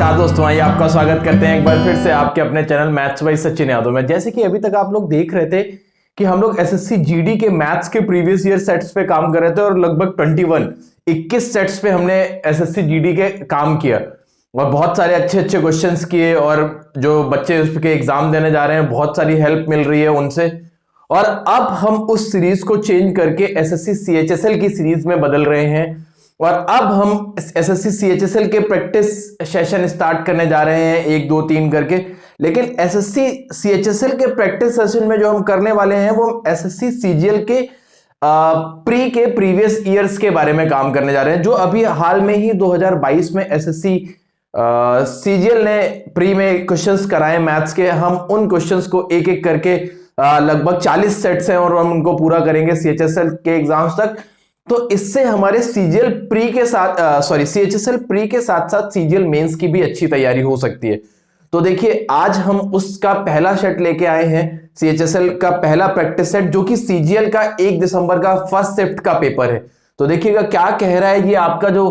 नमस्कार दोस्तों, आइए आपका स्वागत करते हैं एक बार फिर से आपके अपने channel maths by Sachin Yadav में। जैसे कि अभी तक आप लोग देख रहे थे कि हम लोग एसएससी जीडी के मैथ्स के प्रीवियस ईयर सेट्स पे काम कर रहे थे और लगभग 21 सेट्स पे हमने एसएससी जीडी के काम किया और बहुत सारे अच्छे अच्छे क्वेश्चंस किए और जो बच्चे उसके एग्जाम देने जा रहे हैं बहुत सारी हेल्प मिल रही है उनसे। और अब हम उस सीरीज को चेंज करके एसएससी सीएचएसएल की सीरीज में बदल रहे हैं और अब हम एसएससी सीएचएसएल के प्रैक्टिस सेशन स्टार्ट करने जा रहे हैं 1 2 3 करके। लेकिन एसएससी सीएचएसएल के प्रैक्टिस सेशन में जो हम करने वाले हैं वो एसएससी सीजीएल के प्रीवियस ईयर्स के बारे में काम करने जा रहे हैं, जो अभी हाल में ही 2022 में एसएससी सीजीएल ने प्री में क्वेश्चंस कराए मैथ्स के। हम उन क्वेश्चंस को एक एक करके लगभग 40 सेट्स हैं और हम उनको पूरा करेंगे सीएचएसएल के एग्जाम्स तक। तो इससे हमारे सीजीएल प्री के साथ सीएचएसएल प्री के साथ साथ सीजीएल मेंस की भी अच्छी तैयारी हो सकती है। तो देखिए आज हम उसका पहला सेट लेके आए हैं, सीएचएसएल का पहला प्रैक्टिस सेट, जो कि सीजीएल का 1 दिसंबर का फर्स्ट शिफ्ट का पेपर है। तो देखिएगा क्या कह रहा है ये आपका जो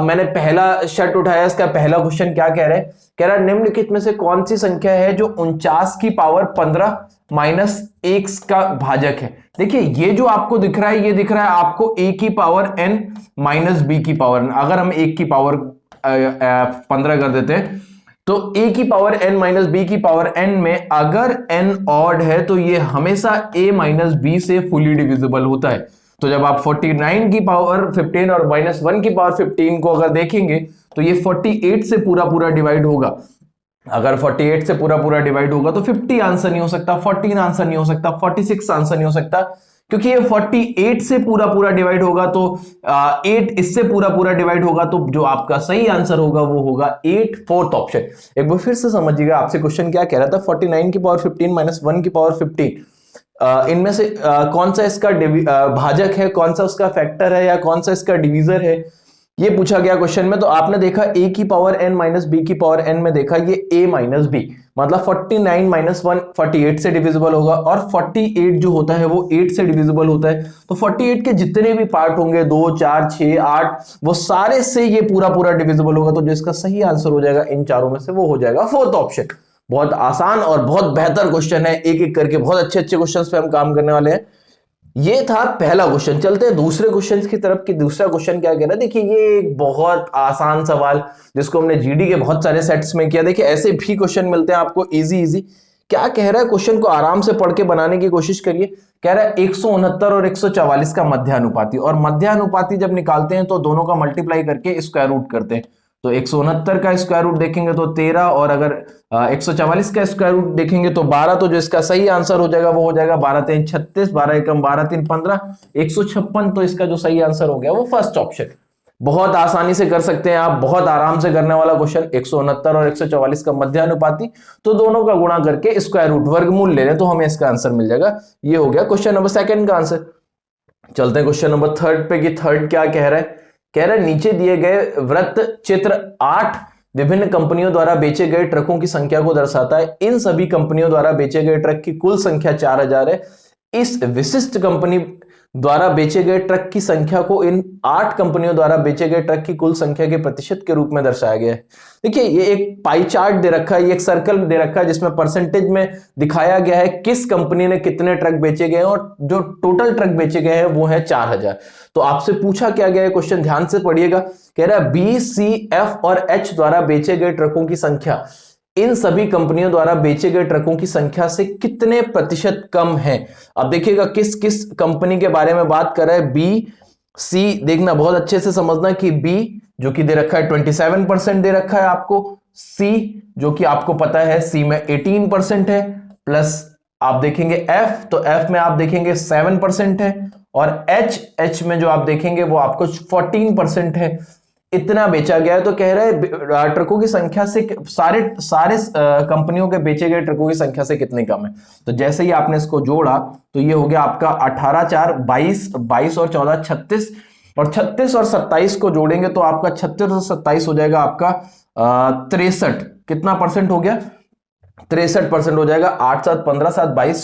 मैंने पहला सेट उठाया, इसका पहला क्वेश्चन क्या कह रहा है। कह रहा है निम्नलिखित में से कौन सी संख्या है जो 49 की पावर 15 माइनस 1 का भाजक है। देखिए ये जो आपको दिख रहा है, ये दिख रहा है आपको a की पावर n माइनस b की पावर n। अगर हम 1 की पावर 15 कर देते हैं तो a की पावर n माइनस b की पावर n में अगर n ऑड है तो ये हमेशा a माइनस b से फुली डिविजिबल होता है। तो जब आप 49 की पावर 15 और माइनस 1 की पावर 15 को अगर देखेंगे तो ये 48 से पूरा डिवाइड होगा। अगर 48 से पूरा डिवाइड होगा तो 50 आंसर नहीं हो सकता, 14 आंसर नहीं हो सकता, 46 आंसर नहीं हो सकता, क्योंकि ये 48 से पूरा डिवाइड होगा तो 8 इससे पूरा डिवाइड होगा। तो जो आपका सही आंसर होगा वो होगा 8, फोर्थ ऑप्शन। एक बार फिर से समझिएगा आपसे क्वेश्चन क्या कह रहा था। 49 की पावर 15 माइनस 1 की पावर 15, इनमें से कौन सा इसका भाजक है, कौन सा उसका फैक्टर है या कौन सा इसका डिवीजर है, ये पूछा गया क्वेश्चन में। तो आपने देखा a की पावर n माइनस b की पावर n में देखा ये a माइनस b, मतलब 49 माइनस 1 48 से डिविजिबल होगा और 48 जो होता है वो 8 से डिविजिबल होता है। तो 48 के जितने भी पार्ट होंगे 2 4 6 8 वो सारे से ये पूरा डिविजिबल होगा। तो जो इसका सही आंसर हो जाएगा इन चारों में से वो हो जाएगा फोर्थ ऑप्शन। बहुत आसान और बहुत बेहतर क्वेश्चन है, एक एक करके बहुत अच्छे क्वेश्चन पे हम काम करने वाले हैं। ये था पहला क्वेश्चन। चलते हैं दूसरे क्वेश्चन की तरफ कि दूसरा क्वेश्चन क्या कह रहा है। देखिए ये एक बहुत आसान सवाल जिसको हमने जीडी के बहुत सारे सेट्स में किया। देखिए ऐसे भी क्वेश्चन मिलते हैं आपको इजी। क्या कह रहा है, क्वेश्चन को आराम से पढ़ के बनाने की कोशिश करिए। कह रहा है 169 और 144 का मध्यानुपाती, और मध्यानुपाती जब निकालते हैं तो दोनों का मल्टीप्लाई करके स्क्वायर रूट करते हैं। तो 169 का स्क्वायर रूट देखेंगे तो 13 और अगर 144 का स्क्वायर रूट देखेंगे तो 12। तो जो इसका सही आंसर हो जाएगा वो हो जाएगा 12 3 36, 12 एकम 12 3 15, 156। तो इसका जो सही आंसर हो गया वो फर्स्ट ऑप्शन। बहुत आसानी से कर सकते हैं आप, बहुत आराम से करने वाला क्वेश्चन। 169 और 144 का मध्यानुपाती, तो दोनों का गुणा करके स्क्वायर रूट वर्गमूल ले लें तो हमें इसका आंसर मिल जाएगा। ये हो गया क्वेश्चन नंबर सेकंड का आंसर। चलते हैं क्वेश्चन नंबर थर्ड पे कि थर्ड क्या कह रहा है। कह रहा है नीचे दिए गए वृत्त चित्र 8 विभिन्न कंपनियों द्वारा बेचे गए ट्रकों की संख्या को दर्शाता है। इन सभी कंपनियों द्वारा बेचे गए ट्रक की कुल संख्या 4000 है। इस विशिष्ट कंपनी द्वारा बेचे गए ट्रक की संख्या को इन 8 कंपनियों द्वारा बेचे गए ट्रक की कुल संख्या के प्रतिशत के रूप में दर्शाया गया है। देखिए ये एक पाई चार्ट दे रखा है, ये एक सर्कल दे रखा है जिसमें परसेंटेज में दिखाया गया है किस कंपनी ने कितने ट्रक बेचे गए हैं और जो टोटल ट्रक बेचे गए हैं वो है 4000। तो आपसे पूछा क्या गया है क्वेश्चन, ध्यान से पढ़िएगा। कह रहा है बी, सी, एफ और एच द्वारा बेचे गए ट्रकों की संख्या इन सभी कंपनियों द्वारा बेचे गए ट्रकों की संख्या से कितने प्रतिशत कम है। अब देखिएगा किस किस कंपनी के बारे में बात कर रहा है। बी, सी देखना बहुत अच्छे से समझना कि बी जो कि दे रखा है 27% दे रखा है आपको, सी जो कि आपको पता है सी में 18% है, प्लस आप देखेंगे एफ, तो एफ में आप देखेंगे 7% है, और एच में जो आप देखेंगे वो आपको 14% है। इतना बेचा गया है। तो कह रहा है ट्रकों की संख्या से सारे कंपनियों के बेचे गए ट्रकों की संख्या से कितने कम है। तो जैसे ही आपने इसको जोड़ा तो ये हो गया आपका 18 4 22, 22 और 14 36, और 36 और 27 को जोड़ेंगे तो आपका 36 और 27 हो जाएगा आपका 63। कितना परसेंट हो गया, 63% हो जाएगा। 8 7 15 7 22,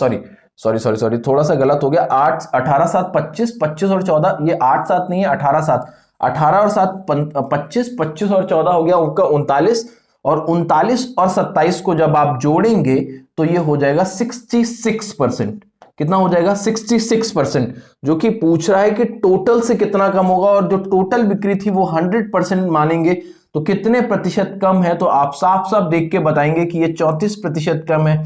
सॉरी थोड़ा सा गलत हो गया। 8 18 7 25, 25 और 14, ये 8 7 नहीं है 18 7, 18 और 7 25, 25 और 14 हो गया उनका 39, और 39 और 27 को जब आप जोड़ेंगे तो ये हो जाएगा 66%। कितना हो जाएगा? 66%। जो कि पूछ रहा है कि टोटल से कितना कम होगा, और जो टोटल बिक्री थी वो 100% मानेंगे तो कितने प्रतिशत कम है। तो आप साफ साफ देख के बताएंगे कि ये 34% कम है।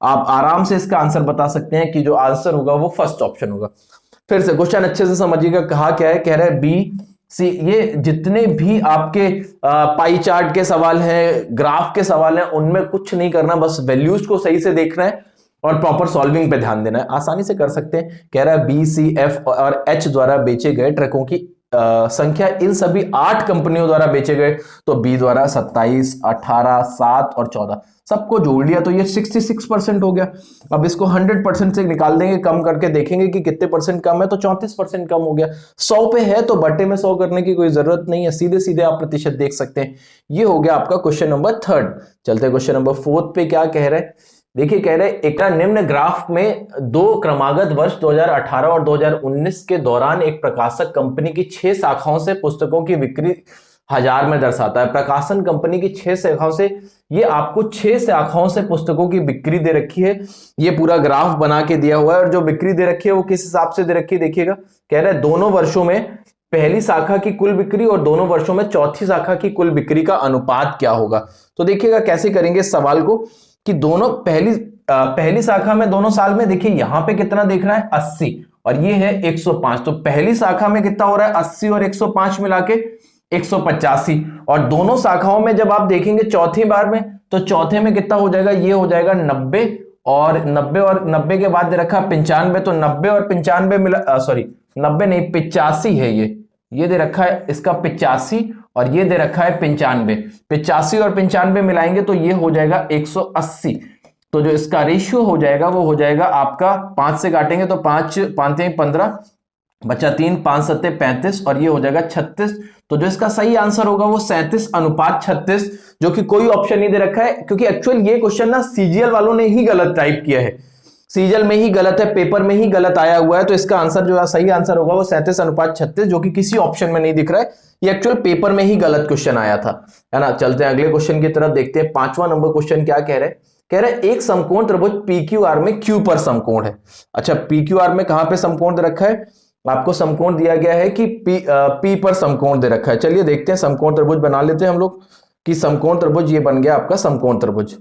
आप आराम से इसका आंसर बता सकते हैं कि जो आंसर होगा वो फर्स्ट ऑप्शन होगा। फिर से क्वेश्चन अच्छे से समझिएगा। कहा क्या है? कह रहा है बी सी। ये जितने भी आपके पाई चार्ट के सवाल हैं, ग्राफ के सवाल हैं, उनमें कुछ नहीं करना, बस वैल्यूज को सही से देखना है और प्रॉपर सॉल्विंग पे ध्यान देना है। आसानी से कर सकते हैं। कह रहा है बी, सी, एफ और एच द्वारा बेचे गए ट्रकों की संख्या इन सभी 8 कंपनियों द्वारा बेचे गए। तो बी द्वारा 27, 18, 7 और 14 सबको जोड़ लिया तो ये 66% हो गया। अब इसको 100% से निकाल देंगे, कम करके देखेंगे कि कितने परसेंट कम है, तो 34% कम हो गया। 100 पे है तो बटे में 100 करने की कोई जरूरत नहीं है, सीधे सीधे आप प्रतिशत देख सकते हैं। ये हो गया आपका क्वेश्चन नंबर 3। चलते क्वेश्चन नंबर 4 पे। क्या कह रहे हैं? देखिए, कह रहे एक निम्न ग्राफ में 2 क्रमागत वर्ष 2018 और 2019 के दौरान एक प्रकाशक कंपनी की 6 शाखाओं से पुस्तकों की बिक्री 1000 में दर्शाता है। प्रकाशन कंपनी की 6 शाखाओं से, ये आपको 6 शाखाओं से पुस्तकों की बिक्री दे रखी है। ये पूरा ग्राफ बना के दिया हुआ है, और जो बिक्री दे रखी है वो किस हिसाब से दे रखी है देखिएगा। कह रहे हैं दोनों वर्षों में पहली शाखा की कुल बिक्री और दोनों वर्षों में चौथी शाखा की कुल बिक्री का अनुपात क्या होगा। तो देखिएगा कैसे करेंगे इस सवाल को कि दोनों पहली शाखा में दोनों साल में, देखिए यहां पे कितना देख रहा है 80 और ये है 105। तो पहली शाखा में कितना हो रहा है 80 और 105 मिला के 185। और दोनों शाखाओं में जब आप देखेंगे चौथी बार में, तो चौथे में कितना हो जाएगा? ये हो जाएगा 90 और 90 के बाद दे रखा 95। तो 90 और 95 मिला, सॉरी 90 नहीं 85 है ये दे रखा है इसका 85 और ये दे रखा है 95। 85 और 95 मिलाएंगे तो ये हो जाएगा 180। तो जो इसका रेशियो हो जाएगा वो हो जाएगा आपका 5 से काटेंगे तो 5 5 15 बचा 3, 5 7 35 और ये हो जाएगा 36। तो जो इसका सही आंसर होगा वो 37:36, जो कि कोई ऑप्शन नहीं दे रखा है, क्योंकि एक्चुअल ये क्वेश्चन ना सीजीएल वालों ने ही गलत टाइप किया है। सीजीएल में ही गलत है, पेपर में ही गलत आया हुआ है। तो इसका आंसर जो है सही आंसर होगा वो 37:36, जो कि किसी ऑप्शन में नहीं दिख रहा है। ये एक्चुअल पेपर में ही गलत क्वेश्चन आया था, है ना। चलते हैं अगले क्वेश्चन की तरफ, देखते हैं 5वां नंबर क्वेश्चन क्या कह रहे हैं। कह रहे हैं एक समकोण त्रिभुज PQR में Q पर समकोण है। अच्छा, PQR में कहां पे समकोण दे रखा है? आपको समकोण दिया गया है कि P पर समकोण दे रखा है। चलिए देखते हैं, समकोण त्रिभुज बना लेते हैं हम लोग कि समकोण त्रिभुज ये बन गया आपका समकोण त्रिभुज,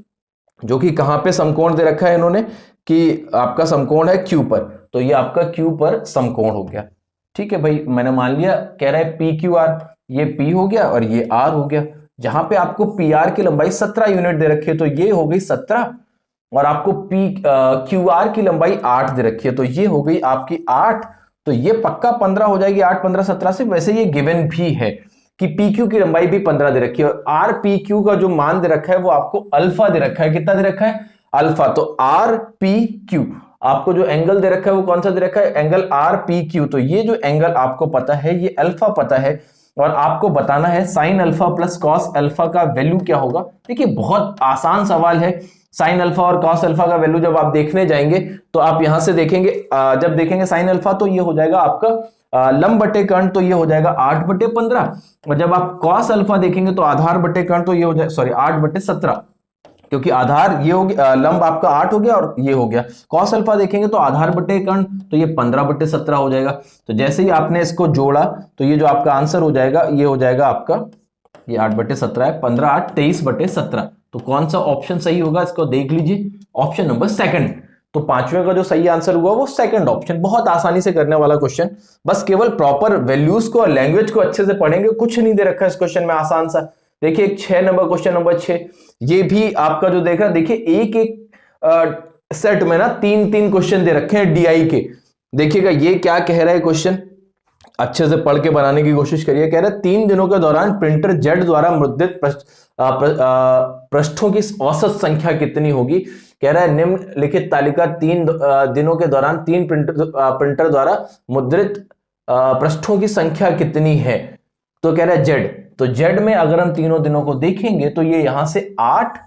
जो कि कहां पे समकोण दे रखा है इन्होंने कि आपका समकोण है Q पर। तो ये आपका Q पर समकोण हो गया। ठीक है भाई, मैंने मान लिया। कह रहा है PQR, ये P हो गया और ये R हो गया। जहां पे आपको PR की लंबाई 17 यूनिट दे रखी है तो ये हो गई 17, और आपको QR की लंबाई 8 दे रखी है तो ये हो गई आपकी 8। तो ये पक्का 15 हो जाएगी, 8 15 17 से। वैसे ये गिवन भी है कि PQ की लंबाई भी 15 दे रखी है, और RPQ का जो मान दे रखा है वो आपको अल्फा दे रखा है। कितना दे रखा है? अल्फा। तो RPQ आपको जो एंगल दे रखा है वो कौन सा दे रखा है? Angle RPQ। तो ये जो एंगल आपको पता है ये अल्फा पता है, और आपको बताना है sine alpha plus cos alpha का वैल्यू क्या होगा। देखिए बहुत आसान सवाल है। साइन अल्फा और कॉस अल्फा का वैल्यू जब आप देखने जाएंगे तो आप यहां से देखेंगे, जब देखेंगे साइन अल्फा तो ये हो जाएगा आपका लंब बटे कर्ण, तो ये हो जाएगा 8/15। और जब आप कॉस अल्फा देखेंगे तो आधार बटे कर्ण, तो ये हो जाएगा, सॉरी 8/17, क्योंकि आधार ये हो गया, लंब आपका 8 हो गया और ये हो गया। कॉस अल्फा देखेंगे तो आधार बटे कर्ण, तो ये 15/17 हो जाएगा। तो जैसे ही आपने इसको जोड़ा तो ये जो आपका आंसर हो जाएगा ये हो जाएगा आपका, ये 8/17 है, 15 8 23/17। तो कौन सा ऑप्शन सही होगा इसको देख लीजिए, ऑप्शन नंबर सेकंड। तो 5वें का जो सही आंसर हुआ वो सेकंड ऑप्शन। बहुत आसानी से करने वाला क्वेश्चन, बस केवल प्रॉपर वैल्यूज को और लैंग्वेज को अच्छे से पढ़ेंगे। कुछ नहीं दे रखा है इस क्वेश्चन में, आसान सा। देखिए 6 नंबर क्वेश्चन नंबर 6, ये भी आपका जो देख रहा है, देखिए एक एक सेट में ना 3-3 क्वेश्चन दे रखे हैं DI के। देखिएगा ये क्या कह रहा है क्वेश्चन, अच्छे से पढ़ के बनाने की कोशिश करिए। कह रहा है 3 दिनों के दौरान प्रिंटर जेड द्वारा मुद्रित पृष्ठों की औसत संख्या कितनी होगी। कह रहा है निम्नलिखित तालिका 3 दिनों के दौरान 3 प्रिंटर द्वारा मुद्रित पृष्ठों की संख्या कितनी है। तो कह रहा है जेड, तो जेड में अगर हम तीनों दिनों को देखेंगे तो ये यहां से 8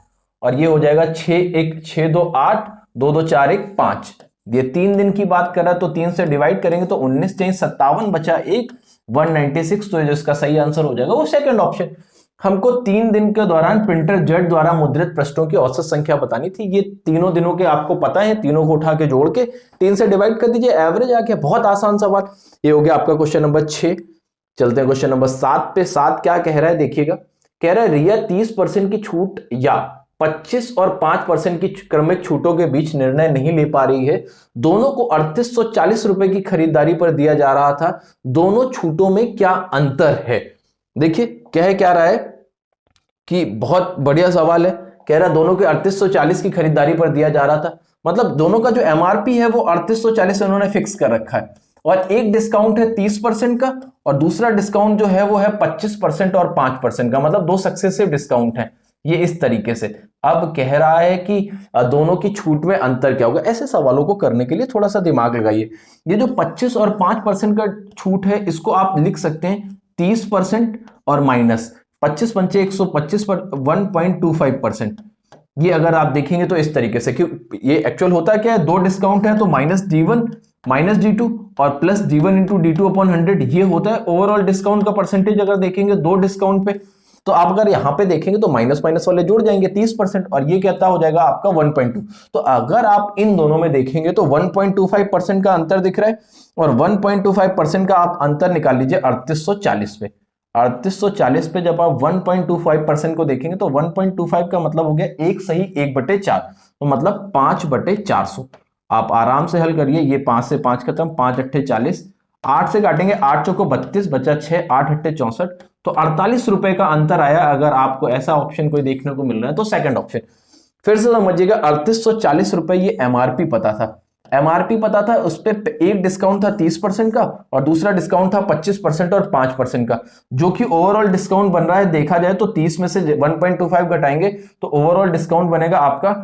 और ये हो जाएगा 6 1 6 2 8 2 2 4 1 5। ये 3 दिन की बात कर रहा है तो 3 से डिवाइड करेंगे तो 19 3 57 बचा 1 196। तो जो इसका सही आंसर हो जाएगा वो सेकंड ऑप्शन। हमको 3 दिन के दौरान प्रिंटर जेट द्वारा मुद्रित पृष्ठों की औसत संख्या बतानी थी। ये तीनों दिनों के आपको पता है, तीनों को उठा के जोड़ के 3 से डिवाइड कर दीजिए, एवरेज आ गया। बहुत आसान सवाल। ये हो गया आपका क्वेश्चन नंबर 6। चलते हैं क्वेश्चन नंबर 7 पे। 7 क्या कह रहा है देखिएगा। कह रहा है रिया 30% की छूट या 25 और 5% की क्रमिक छूटों के बीच निर्णय नहीं ले पा रही है। दोनों को 3840 रुपए की खरीदारी पर दिया जा रहा था। दोनों छूटों में क्या अंतर है? देखिए क्या रहा है कि बहुत बढ़िया सवाल है। कह रहा दोनों के 3840 की खरीदारी पर दिया जा रहा था, मतलब दोनों का जो एमआरपी है वो 3840 उन्होंने फिक्स कर रखा है, और एक डिस्काउंट है 30% का और दूसरा डिस्काउंट जो है वो है 25% और 5% का, मतलब दो सक्सेसिव डिस्काउंट है ये इस तरीके से। अब कह रहा है कि दोनों की छूट में अंतर क्या होगा। ऐसे सवालों को करने के लिए थोड़ा सा दिमाग लगाइए। ये जो 25 और 5% का छूट है इसको आप लिख सकते हैं 30% और माइनस 25 पंचे 125 पर 1.25%। ये अगर आप देखेंगे तो इस तरीके से, क्यों ये एक्चुअल होता क्या है, दो डिस्काउंट है तो -D1 -D2 और plus D1 into D2 upon 100 ये होता है ओवरऑल डिस्काउंट का परसेंटेज। अगर देखेंगे दो डिस्काउंट पे तो आप अगर यहां पे देखेंगे तो माइनस माइनस वाले जुड़ जाएंगे 30% और ये कहता हो जाएगा आपका 1.2। तो अगर आप इन दोनों में देखेंगे तो 1.25% का अंतर दिख रहा है और 1.25% का आप अंतर निकाल लीजिए 3840 पे। 3840 पे जब आप 1.25% को देखेंगे तो 1.25 का मतलब हो गया 1 सही 1/4, तो मतलब 5/400। आप आराम से हल करिए। ये 5 से 5 खत्म, 5 अट्ठे 40, 8 से काटेंगे 8 चौको 32, बचा 6, 8 अट्ठे 64, तो 48 रुपए का अंतर आया। अगर आपको ऐसा ऑप्शन कोई देखने को मिल रहा है तो सेकंड ऑप्शन। फिर से समझिएगा 3840 रुपए ये एमआरपी पता था। एमआरपी पता था, उस पर एक डिस्काउंट था 30% का और दूसरा डिस्काउंट था 25% और 5% का, जो कि ओवरऑल डिस्काउंट बन रहा है। देखा जाए तो 30 में से 1.25 घटाएंगे तो ओवरऑल डिस्काउंट बनेगा आपका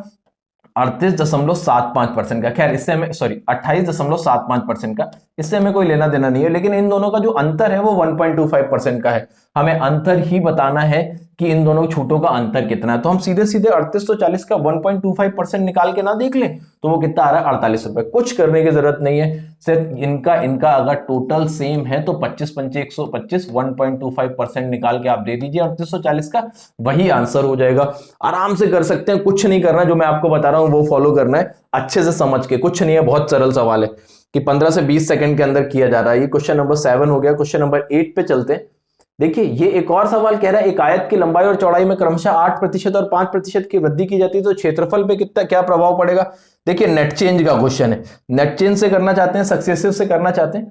38.75% का। खैर इससे हमें 28.75% का, इससे हमें कोई लेना देना नहीं है। लेकिन इन दोनों का जो अंतर है वो 1.25% का है। हमें अंतर ही बताना है कि इन दोनों छूटों का अंतर कितना है। तो हम सीधे सीधे 3840 का 1.25% निकाल के ना देख लें तो वो कितना आ रहा है 48 रुपए। कुछ करने की जरूरत नहीं है, सिर्फ इनका अगर टोटल सेम है तो 25 पंचे 125, 1.25% निकाल के आप दे दीजिए 3840 का, वही आंसर हो जाएगा। आराम से कर सकते हैं, कुछ नहीं करना, जो मैं आपको बता रहा हूं वो फॉलो करना है अच्छे से समझ के। कुछ नहीं है, बहुत सरल सवाल है कि 15 से 20 सेकंड के अंदर किया जा रहा है। ये क्वेश्चन नंबर 7 हो गया। क्वेश्चन नंबर 8 पे चलते हैं। देखिए ये एक और सवाल कह रहा है एक आयत की लंबाई और चौड़ाई में क्रमशः 8% और 5% की वृद्धि की जाती है तो क्षेत्रफल पे कितना क्या प्रभाव पड़ेगा। देखिए नेट चेंज का क्वेश्चन है, नेट चेंज से करना चाहते हैं, सक्सेसिव से करना चाहते हैं।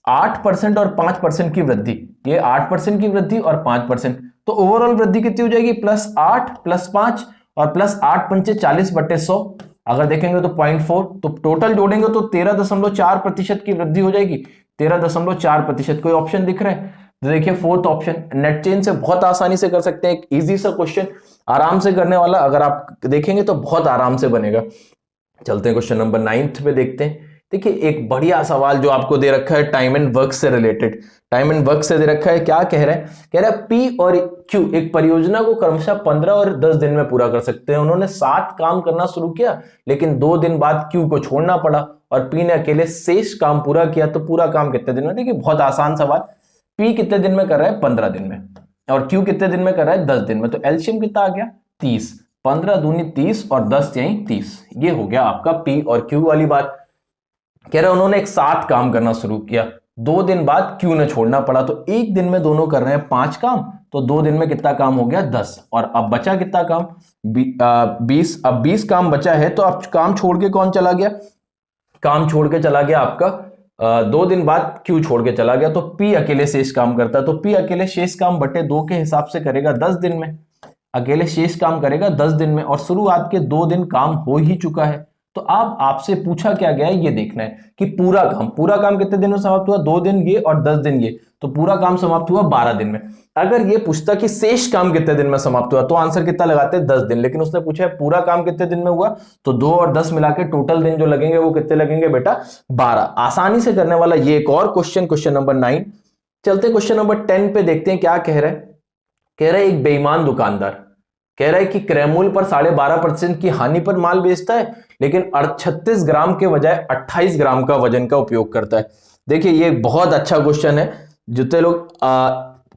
8% और 5% की वृद्धि, ये 8% की वृद्धि और 5%, तो ओवरऑल वृद्धि कितनी हो जाएगी +8 +5 और +8 पंचे 40/100। अगर देखेंगे तो 0.4, तो टोटल जोड़ेंगे तो 13.4% की वृद्धि हो जाएगी। 13.4%। कोई ऑप्शन दिख रहा है? देखिए फोर्थ ऑप्शन। नेट चेंज से बहुत आसानी से कर सकते हैं, एक इजी सा क्वेश्चन, आराम से करने वाला। अगर आप देखेंगे तो बहुत आराम से बनेगा। चलते हैं क्वेश्चन नंबर 9 पे देखते हैं। देखिए एक बढ़िया सवाल जो आपको दे रखा है टाइम एंड वर्क से रिलेटेड। टाइम एंड वर्क से दे रखा है, क्या कह रहा है? कह रहा है पी और क्यू एक परियोजना को क्रमशः 15 और 10 दिन में पूरा कर सकते हैं। उन्होंने 7 काम करना शुरू किया लेकिन 2 दिन बाद क्यू को छोड़ना पड़ा और पी ने अकेले शेष काम पूरा किया, तो पूरा काम कितने दिन में? देखिए बहुत आसान सवाल। पी कितने दिन में कर रहा है? 15 दिन में। और क्यू कितने दिन में कर रहा है? 10 दिन में। तो एलसीएम कितना आ गया? 30। 15 दूनी 30 और 10 यही 30। ये हो गया आपका पी और क्यू वाली बात। कह रहा है उन्होंने एक साथ काम करना शुरू किया, 2 दिन बाद क्यू ने छोड़ना पड़ा, तो एक दिन में दोनों कर रहे हैं 5 काम, तो 2 दिन में कितना काम हो गया? 10। और अब बचा कितना काम? 20। अब 20 काम बचा है तो अब काम छोड़ के कौन चला गया? काम छोड़ के चला गया आपका 2 दिन बाद क्यू छोड़ के चला गया, तो पी अकेले शेष काम करता है। तो पी अकेले शेष काम बटे 2 के हिसाब से करेगा 10 दिन में। अकेले शेष काम करेगा 10 दिन में और शुरुआत के 2 दिन काम हो ही चुका है। तो अब आपसे पूछा क्या गया है ये देखना है कि पूरा काम कितने दिन में समाप्त हुआ? 2 दिन ये और 10 दिन ये, तो पूरा काम समाप्त हुआ 12 दिन में। अगर ये पूछता कि शेष काम कितने दिन में समाप्त हुआ तो आंसर कितना लगाते हैं? 10 दिन। लेकिन उसने पूछा है पूरा काम कितने दिन में हुआ, तो 2 और 10 मिला के टोटल दिन जो लगेंगे वो कितने लगेंगे बेटा? 12। आसानी से करने वाला ये एक और क्वेश्चन नंबर 9। चलते क्वेश्चन नंबर 10 पे देखते हैं क्या कह रहा है। कह रहा है एक बेईमान दुकानदार कह रहा है कि क्रय मूल्य पर 12.5% की हानि पर माल बेचता है लेकिन 36 ग्राम के बजाय 28 ग्राम का वजन का उपयोग करता है। देखिए ये बहुत अच्छा क्वेश्चन है। जितने लोग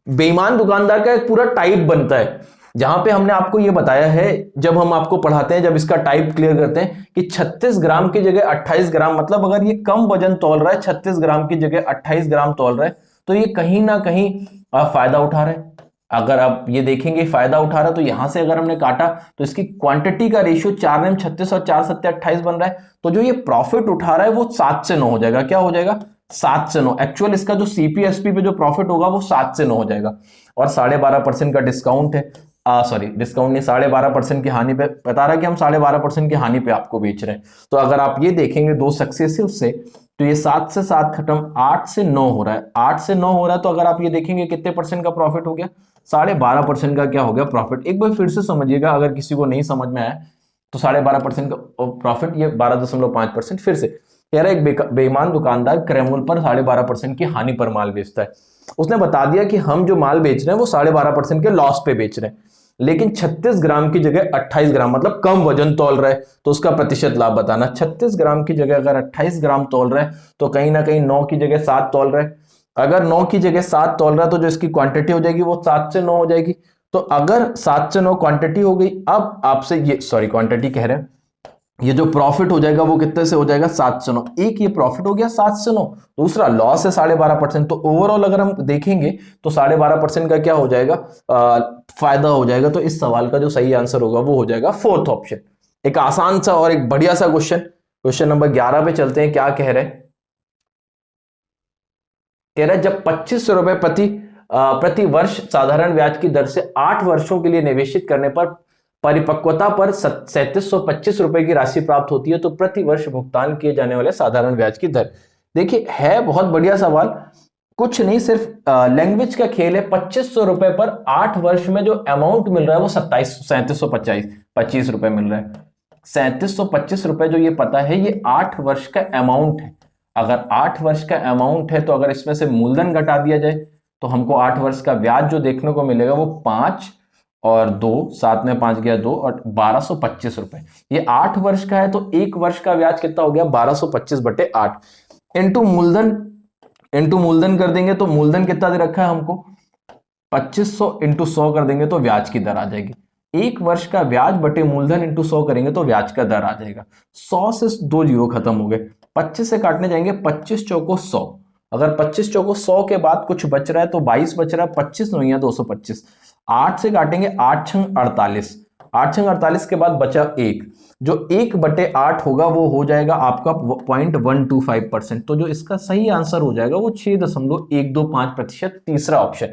बेईमान दुकानदार का एक पूरा टाइप बनता है, जहां पे हमने आपको ये बताया है, जब हम आपको पढ़ाते हैं, जब इसका टाइप क्लियर करते हैं कि 36 ग्राम की जगह 28 ग्राम, मतलब अगर ये कम वजन तौल रहा है, 36 ग्राम की जगह 28 ग्राम तौल रहा है, तो ये कहीं ना कहीं फायदा उठा रहा है। अगर आप ये देखेंगे फायदा उठा रहा है, तो यहां से अगर हमने काटा तो इसकी क्वांटिटी का रेशियो 4 एम 36 और 4 सत्ते 28 बन रहा है, तो जो ये प्रॉफिट उठा रहा है वो 7 से 9 हो जाएगा। क्या हो जाएगा? 7 से 9। एक्चुअल इसका जो सीपीएसपी पे जो प्रॉफिट होगा वो 7 से 9 हो जाएगा। और 12.5% का डिस्काउंट है, सॉरी डिस्काउंट नहीं, 12.5% की हानि पे बता रहा है कि हम 12.5% की हानि पे आपको बेच रहे हैं। तो अगर आप ये देखेंगे दो सक्सेसिव से, तो ये 7 से 7 खत्म, 8 से 9 हो रहा है, 8 से 9 हो रहा है। तो अगर आप ये देखेंगे कितने परसेंट का प्रॉफिट हो गया? 12.5% का क्या हो गया? प्रॉफिट। एक बार फिर से समझिएगा, अगर किसी को नहीं समझ में आया तो 12.5% का प्रॉफिट, ये 12.5%। फिर से कह रहा है एक बेईमान दुकानदार क्रयमूल्य पर 12.5% की हानि पर माल बेचता है। उसने बता दिया कि हम जो माल बेच रहे हैं वो 12.5% के लॉस पे बेच रहे हैं, लेकिन 36 ग्राम की जगह 28 ग्राम, मतलब कम वजन तौल रहा है, तो उसका प्रतिशत लाभ बताना। 36 ग्राम की जगह अगर 28 ग्राम तौल रहा है, तो कहीं ना कहीं 9 की जगह 7 तौल रहा है। अगर 9 की जगह 7 तौल रहा है, तो जो इसकी क्वांटिटी हो जाएगी वो 7 से 9 हो जाएगी। तो अगर 7 से 9 क्वांटिटी हो गई, अब आपसे ये, सॉरी क्वांटिटी कह रहे हैं, ये जो प्रॉफिट हो जाएगा वो कितने से हो जाएगा? 7 से 9। एक ये प्रॉफिट हो गया 7 से 9, दूसरा लॉस है 12.5%। तो ओवरऑल अगर हम देखेंगे तो 12.5% का क्या हो जाएगा? फायदा हो जाएगा। तो इस सवाल का जो सही आंसर होगा वो हो जाएगा फोर्थ ऑप्शन। एक आसान सा और एक बढ़िया सा क्वेश्चन। क्वेश्चन नंबर 11 पे चलते हैं। क्या कह रहे हैं? कह रहा है जब 2500 रुपए प्रति वर्ष साधारण ब्याज की दर से 8 वर्षों के लिए निवेशित करने पर परिपक्वता पर 3725 रुपए की राशि प्राप्त होती है, तो प्रति वर्ष भुगतान किए जाने वाले साधारण ब्याज की दर। देखिए है बहुत बढ़िया सवाल, कुछ नहीं, सिर्फ लैंग्वेज का खेल है। 2500 रुपए पर 8 वर्ष में जो अमाउंट मिल रहा है वो 3725 रुपए मिल रहा है। 3725 रुपए जो ये पता है, ये 8 वर्ष का अमाउंट है। अगर 8 वर्ष का अमाउंट है, तो अगर इसमें से मूलधन घटा दिया जाए तो हमको 8 वर्ष का ब्याज जो देखने को मिलेगा वो 5 और 2, 7 में 5 गया 2, और 1225 रुपए। ये 8 वर्ष का है, तो एक वर्ष का ब्याज कितना हो गया? 1225/8 इंटू मूलधन कर देंगे, तो मूलधन कितना दे रखा है हमको? 2500 इंटू 100 कर देंगे तो ब्याज की दर आ जाएगी। एक वर्ष का ब्याज बटे मूलधन इंटू 100 करेंगे तो ब्याज का दर आ जाएगा। 100 से 2 जीरो खत्म हो गए, 25 से काटने जाएंगे, 25 चौको 100। अगर 25 चौको 100 के बाद कुछ बच रहा है तो 22 बच रहा है, 25 नौ 225। 8 से काटेंगे, 8 छंग 48, 8 छंग 48 के बाद बचा 1, जो 1/8 होगा वो हो जाएगा आपका 0.125%। तो जो इसका सही आंसर हो जाएगा वो 6.125%, तीसरा ऑप्शन।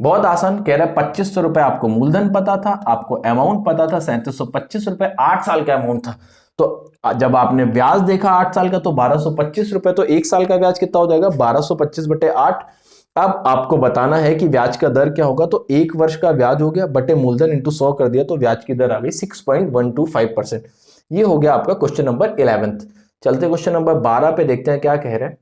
बहुत आसान। कह रहा है 2500 रुपए आपको मूलधन पता था, आपको अमाउंट पता था 3725 रुपए, 8 साल का अमाउंट था। तो जब आपने ब्याज देखा 8 साल का तो 1225 रुपए, तो एक साल का ब्याज कितना हो जाएगा? 1225/8। अब आपको बताना है कि ब्याज का दर क्या होगा, तो एक वर्ष का ब्याज हो गया बटे मूलधन इंटू 100 कर दिया, तो ब्याज की दर आ गई 6.125%। ये हो गया आपका क्वेश्चन नंबर 11। चलते क्वेश्चन नंबर 12 पे देखते हैं क्या कह रहे हैं।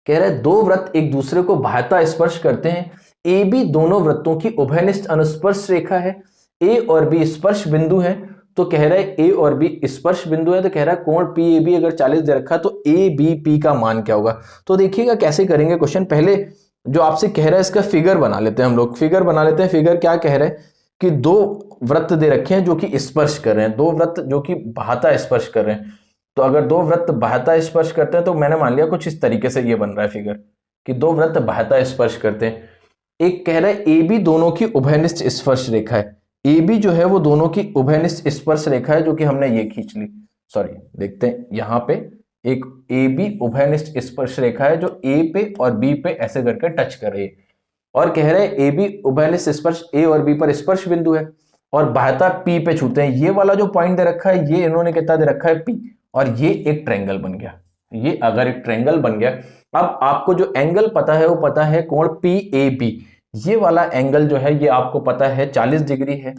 कह रहे हैं दो वृत्त एक दूसरे को बाह्यतः स्पर्श करते हैं, ए बी दोनों वृत्तों की उभयनिष्ठ अनुस्पर्श रेखा है, ए और बी स्पर्श बिंदु है। तो कह रहा है ए और बी स्पर्श बिंदु है, तो कह रहा है कोण पी ए बी अगर 40 दे रखा तो ए बी पी का मान क्या होगा? तो देखिएगा कैसे करेंगे क्वेश्चन। पहले जो आपसे कह रहा है इसका फिगर बना लेते हैं हम लोग। फिगर बना लेते हैं। फिगर क्या कह रहे हैं कि दो वृत्त दे रखे हैं जो कि स्पर्श कर रहे हैं, दो वृत्त जो कि बाह्यतः स्पर्श कर रहे हैं। तो अगर दो वृत्त बाह्यतः स्पर्श करते हैं तो मैंने मान लिया कुछ इस तरीके से ये बन रहा है फिगर कि दो वृत्त बाह्यतः स्पर्श करते हैं। एक कह रहा है ए बी दोनों की उभयनिष्ठ स्पर्श रेखा है, ए बी जो है वो दोनों की उभयनिष्ठ स्पर्श रेखा है, जो कि हमने ये खींच ली। सॉरी देखते हैं यहां पे एक ए बी उभयनिष्ठ स्पर्श रेखा है जो ए पे और बी पे ऐसे करके टच कर रही है, और कह रहे हैं ए बी उभयनिष्ठ स्पर्श ए और बी पर स्पर्श बिंदु है और बाह्यता पी पे छूते हैं। ये वाला जो पॉइंट दे रखा है ये इन्होंने कितना दे रखा है? पी, और ये एक ट्रायंगल बन गया। ये अगर एक ट्रायंगल बन गया, अब आपको जो एंगल पता है वो पता है कोण पी ए बी। ये वाला एंगल जो है ये आपको पता है 40 डिग्री है,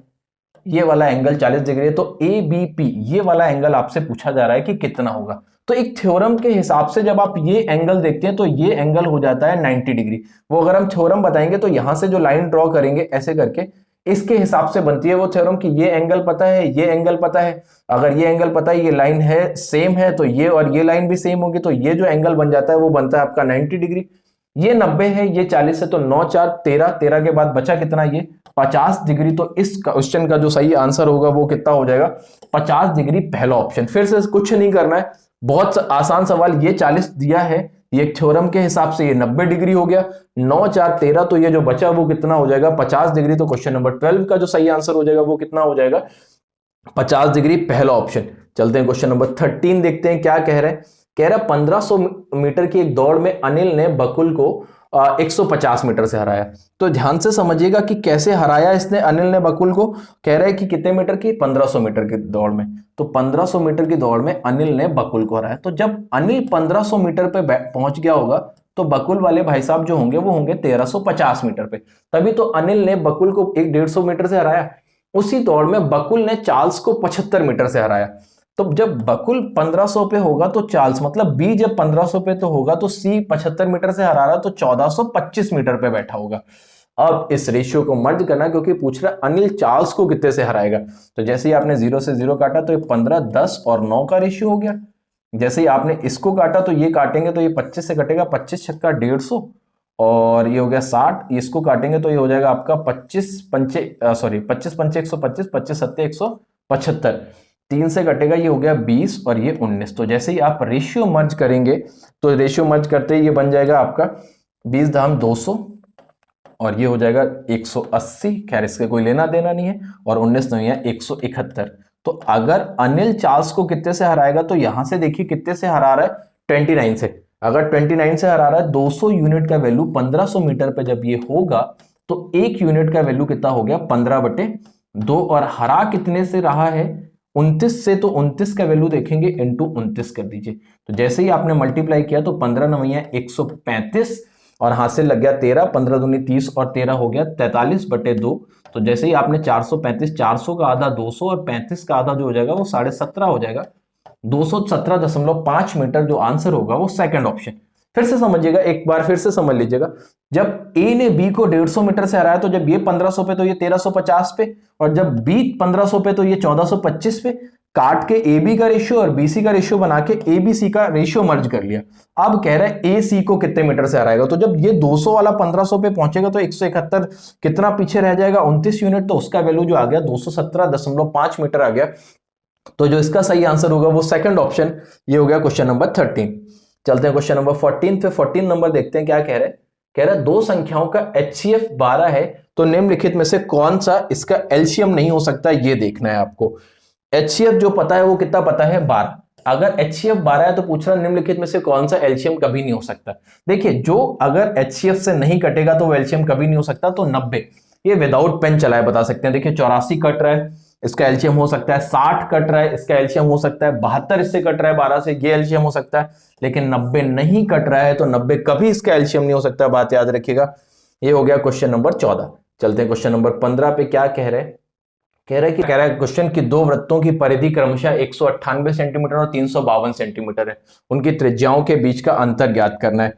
ये वाला एंगल 40 डिग्री है। तो ए बी पी ये वाला एंगल आपसे पूछा जा रहा है कि कितना होगा। तो एक थ्योरम के हिसाब से जब आप ये एंगल देखते हैं तो ये एंगल हो जाता है 90 डिग्री। वो अगर हम थ्योरम बताएंगे तो यहां से जो लाइन ड्रॉ करेंगे ऐसे करके, इसके हिसाब से बनती है वो थ्योरम कि ये एंगल पता है, ये एंगल पता है। अगर ये एंगल पता है, ये लाइन है सेम है, तो ये और ये लाइन भी सेम होगी, तो ये जो एंगल बन जाता है वो बनता है आपका 90 डिग्री। ये 90 है, ये 40 है, तो 9 4 13, 13 के बाद बचा कितना, ये 50 डिग्री। तो इस क्वेश्चन का जो सही आंसर होगा वो कितना हो जाएगा, 50 डिग्री, पहला ऑप्शन। फिर से कुछ नहीं करना है, बहुत आसान सवाल। ये 40 दिया है, ये थ्योरम के हिसाब से ये 90 डिग्री हो गया, 9 4 13, तो ये जो बचा वो कितना हो जाएगा, 50 डिग्री। तो क्वेश्चन नंबर 12 का जो सही आंसर हो जाएगा वो कितना हो जाएगा, 50 डिग्री, पहला ऑप्शन। चलते हैं क्वेश्चन नंबर 13 देखते हैं क्या कह रहे हैं। कह रहा है 1500 मीटर की एक दौड़ में अनिल ने बकुल को 150 मीटर से हराया। तो ध्यान से समझिएगा कि कैसे हराया इसने, अनिल ने बकुल को। कह रहा है कि कितने मीटर की, 1500 मीटर की दौड़ में। तो 1500 मीटर की दौड़ में अनिल ने बकुल को हराया। तो जब अनिल 1500 मीटर पे पहुंच गया होगा, तो बकुल वाले भाई साहब जो होंगे वो होंगे 1350 मीटर पे। तभी तो अनिल ने बकुल को 150 मीटर से हराया। उसी दौड़ में बकुल ने चार्ल्स को 75 मीटर से हराया। तो जब बकुल 1500 पे होगा तो चार्ल्स, मतलब बी जब 1500 पे तो होगा, तो सी 75 मीटर से हरा रहा, तो 1425 मीटर पे बैठा होगा। अब इस रेशियो को मर्ज करना, क्योंकि पूछ रहा अनिल चार्ल्स को कितने से हराएगा। तो जैसे ही आपने 0 से 0 काटा तो ये 15 10 और 9 का रेशियो हो गया। जैसे ही आपने इसको काटा तो ये काटेंगे तो ये 25 से कटेगा, 25 छक्का 150, और ये हो गया 60। इसको काटेंगे तो ये हो जाएगा आपका 25 पंचे 125, 25 सत्ते 175, 3 से कटेगा, ये हो गया 20 और ये 19। तो जैसे ही आप रेशियो मर्ज करेंगे, तो रेशियो मर्ज करते ही ये बन जाएगा आपका 20 धाम 200, और ये हो जाएगा 180। खैर इसके कोई लेना देना नहीं है, और 19 नहीं है 171। तो अगर अनिल चार्ल्स को कितने से हराएगा, तो यहां से देखिए कितने से हरा रहा है, 29 से। अगर 29 से हरा रहा है, 200 यूनिट का वैल्यू 1500 मीटर पे जब ये होगा, तो 1 यूनिट का वैल्यू कितना हो गया, 15/2। और हरा कितने से रहा है, 29 से। तो 29 का वैल्यू देखेंगे, इंटू 29 कर दीजिए। तो जैसे ही आपने मल्टीप्लाई किया तो 15 9 135, और हाथ से लग गया 13, 15 दूनी 30 और 13 हो गया 43/2। तो जैसे ही आपने 435, 400 का आधा 200 और 35 का आधा जो हो जाएगा वो 17.5 हो जाएगा, 217.5 मीटर। जो आंसर होगा वो सेकंड ऑप्शन। फिर से समझिएगा, एक बार फिर से समझ लीजिएगा। जब ए ने बी को 150 मीटर से हराया, तो जब ये 1500 पे तो ये 1350 पे, और जब बी 1500 पे तो ये 1425 पे। काट के ए बी का रेशियो और बी सी का रेशियो बना के ए बी सी का रेशियो मर्ज कर लिया। अब कह रहा है ए सी को कितने मीटर से हराएगा। तो जब ये 200 वाला 1500 पे पहुंचेगा तो 171 कितना पीछे रह जाएगा, 29 यूनिट। तो उसका वैल्यू जो आ गया 217.5 मीटर आ गया। तो जो इसका सही आंसर होगा वो सेकंड ऑप्शन, ये हो गया क्वेश्चन नंबर 13। चलते हैं क्वेश्चन नंबर 14 पे। 14 नंबर देखते हैं क्या कह रहे हैं। कह रहा है दो संख्याओं का HCF 12 है, तो निम्नलिखित में से कौन सा इसका एलसीएम नहीं हो सकता, ये देखना है आपको। HCF जो पता है वो कितना पता है, 12। अगर HCF 12 है तो पूछ रहा निम्नलिखित में से कौन सा एलसीएम कभी नहीं हो सकता। देखिए, जो अगर HCF से नहीं कटेगा तो वो एलसीएम कभी नहीं हो सकता। तो 90 ये विदाउट पेन चलाए बता सकते हैं। देखिए 84 कट रहा है, इसका एलसीएम हो सकता है। 60 कट रहा है, इसका एलसीएम हो सकता है। 72 इससे कट रहा है 12 से, ये एलसीएम हो सकता है। लेकिन 90 नहीं कट रहा है, तो 90 कभी इसका एलसीएम नहीं हो सकता, बात याद रखिएगा। ये हो गया क्वेश्चन नंबर 14। चलते हैं क्वेश्चन नंबर 15 पे। क्या कह रहे हैं, कह रहा है क्वेश्चन की दो वृत्तों की परिधि क्रमशः 198 सेंटीमीटर और 352 सेंटीमीटर है, उनकी त्रिज्याओं के बीच का अंतर ज्ञात करना है।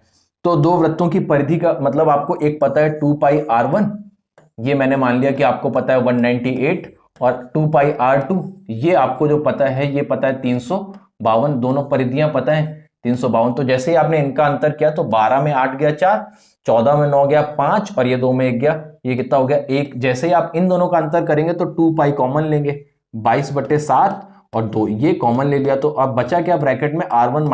तो दो वृत्तों की परिधि का मतलब आपको एक पता है 2πr1, ये मैंने मान लिया कि आपको पता है 198, और 2πr2 ये आपको जो पता है ये पता है 352। दोनों परिधियां पता है 352। तो जैसे ही आपने इनका अंतर किया तो 12 में 8 गया 4, 14 में 9 गया 5, और ये 2 में 1 गया, ये कितना हो गया 1। जैसे ही आप इन दोनों का अंतर करेंगे तो 2π कॉमन लेंगे, 22/7 और 2 ये कॉमन ले लिया। तो अब बचा क्या ब्रैकेट में, R2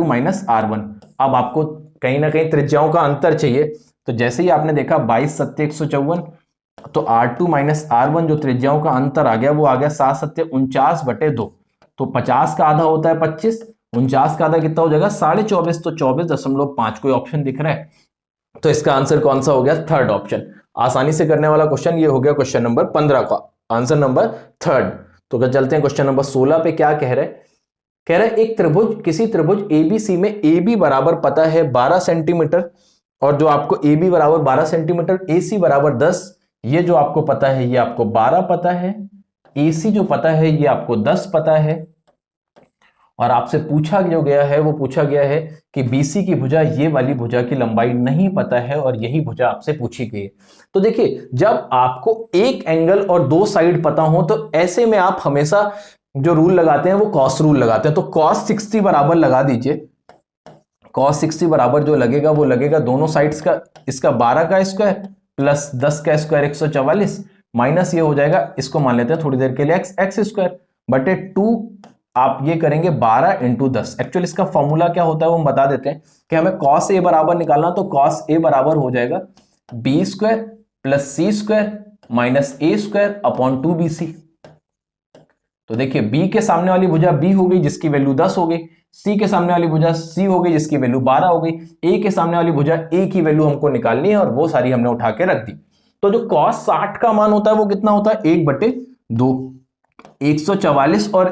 माइनस R1। अब आपको कहीं ना कहीं त्रिज्याओं का अंतर चाहिए। तो जैसे ही आपने देखा 22 7 154, तो R2 माइनस R1 जो त्रिज्याओं का अंतर आ गया वो आ गया 7 7 49/2। तो 50 का आधा होता है 25, 49 का आधा कितना हो जाएगा 24.5। तो 24.5 कोई ऑप्शन दिख रहा है। तो इसका आंसर कौन सा हो गया, थर्ड ऑप्शन। आसानी से करने वाला क्वेश्चन ये हो गया क्वेश्चन नंबर 15 का आंसर नंबर थर्ड। तो चलते हैं क्वेश्चन नंबर 16 पे। क्या कह रहे हैं, कह रहा है एक त्रिभुज, किसी त्रिभुज ABC में AB बराबर पता है 12 सेंटीमीटर, और जो आपको AB बराबर 12 सेंटीमीटर, AC बराबर 10, ये जो आपको पता है ये आपको 12 पता है, AC जो पता है ये आपको 10 पता है। और आपसे पूछा जो गया है वो पूछा गया है कि BC की भुजा, ये वाली भुजा की लंबाई नहीं पता है, और यही भुजा आपसे पूछी गई है। तो देखिए, जब आपको एक एंगल और दो साइड पता हो तो ऐसे में आप हमेशा जो रूल लगाते हैं वो कॉस रूल लगाते हैं। तो cos 60 बराबर लगा दीजिए, cos 60 बराबर जो लगेगा वो लगेगा दोनों साइड्स का, इसका 12 का स्क्वायर प्लस 10 का स्क्वायर 144 माइनस ये हो जाएगा, इसको मान लेते हैं थोड़ी देर के लिए एक्स स्क्वायर बटे 2, आप ये करेंगे 12 इंटू 10। एक्चुअली इसका फॉर्मूला क्या होता है वो हम बता देते हैं कि हमें cos a बराबर निकालना, तो cos a बराबर हो जाएगा b स्क्वायर प्लस सी स्क्वायर माइनस ए स्क्वायर अपॉन 2bc। तो देखिए b के सामने वाली भुजा b हो गई जिसकी वैल्यू 10 हो गई, c के सामने वाली भुजा c हो गई जिसकी वैल्यू 12 हो गई, a के सामने वाली भुजा a की वैल्यू हमको निकालनी है और वो सारी हमने उठा के रख दी। तो जो cos 60 का मान होता है वो कितना होता है 1/2, 144 और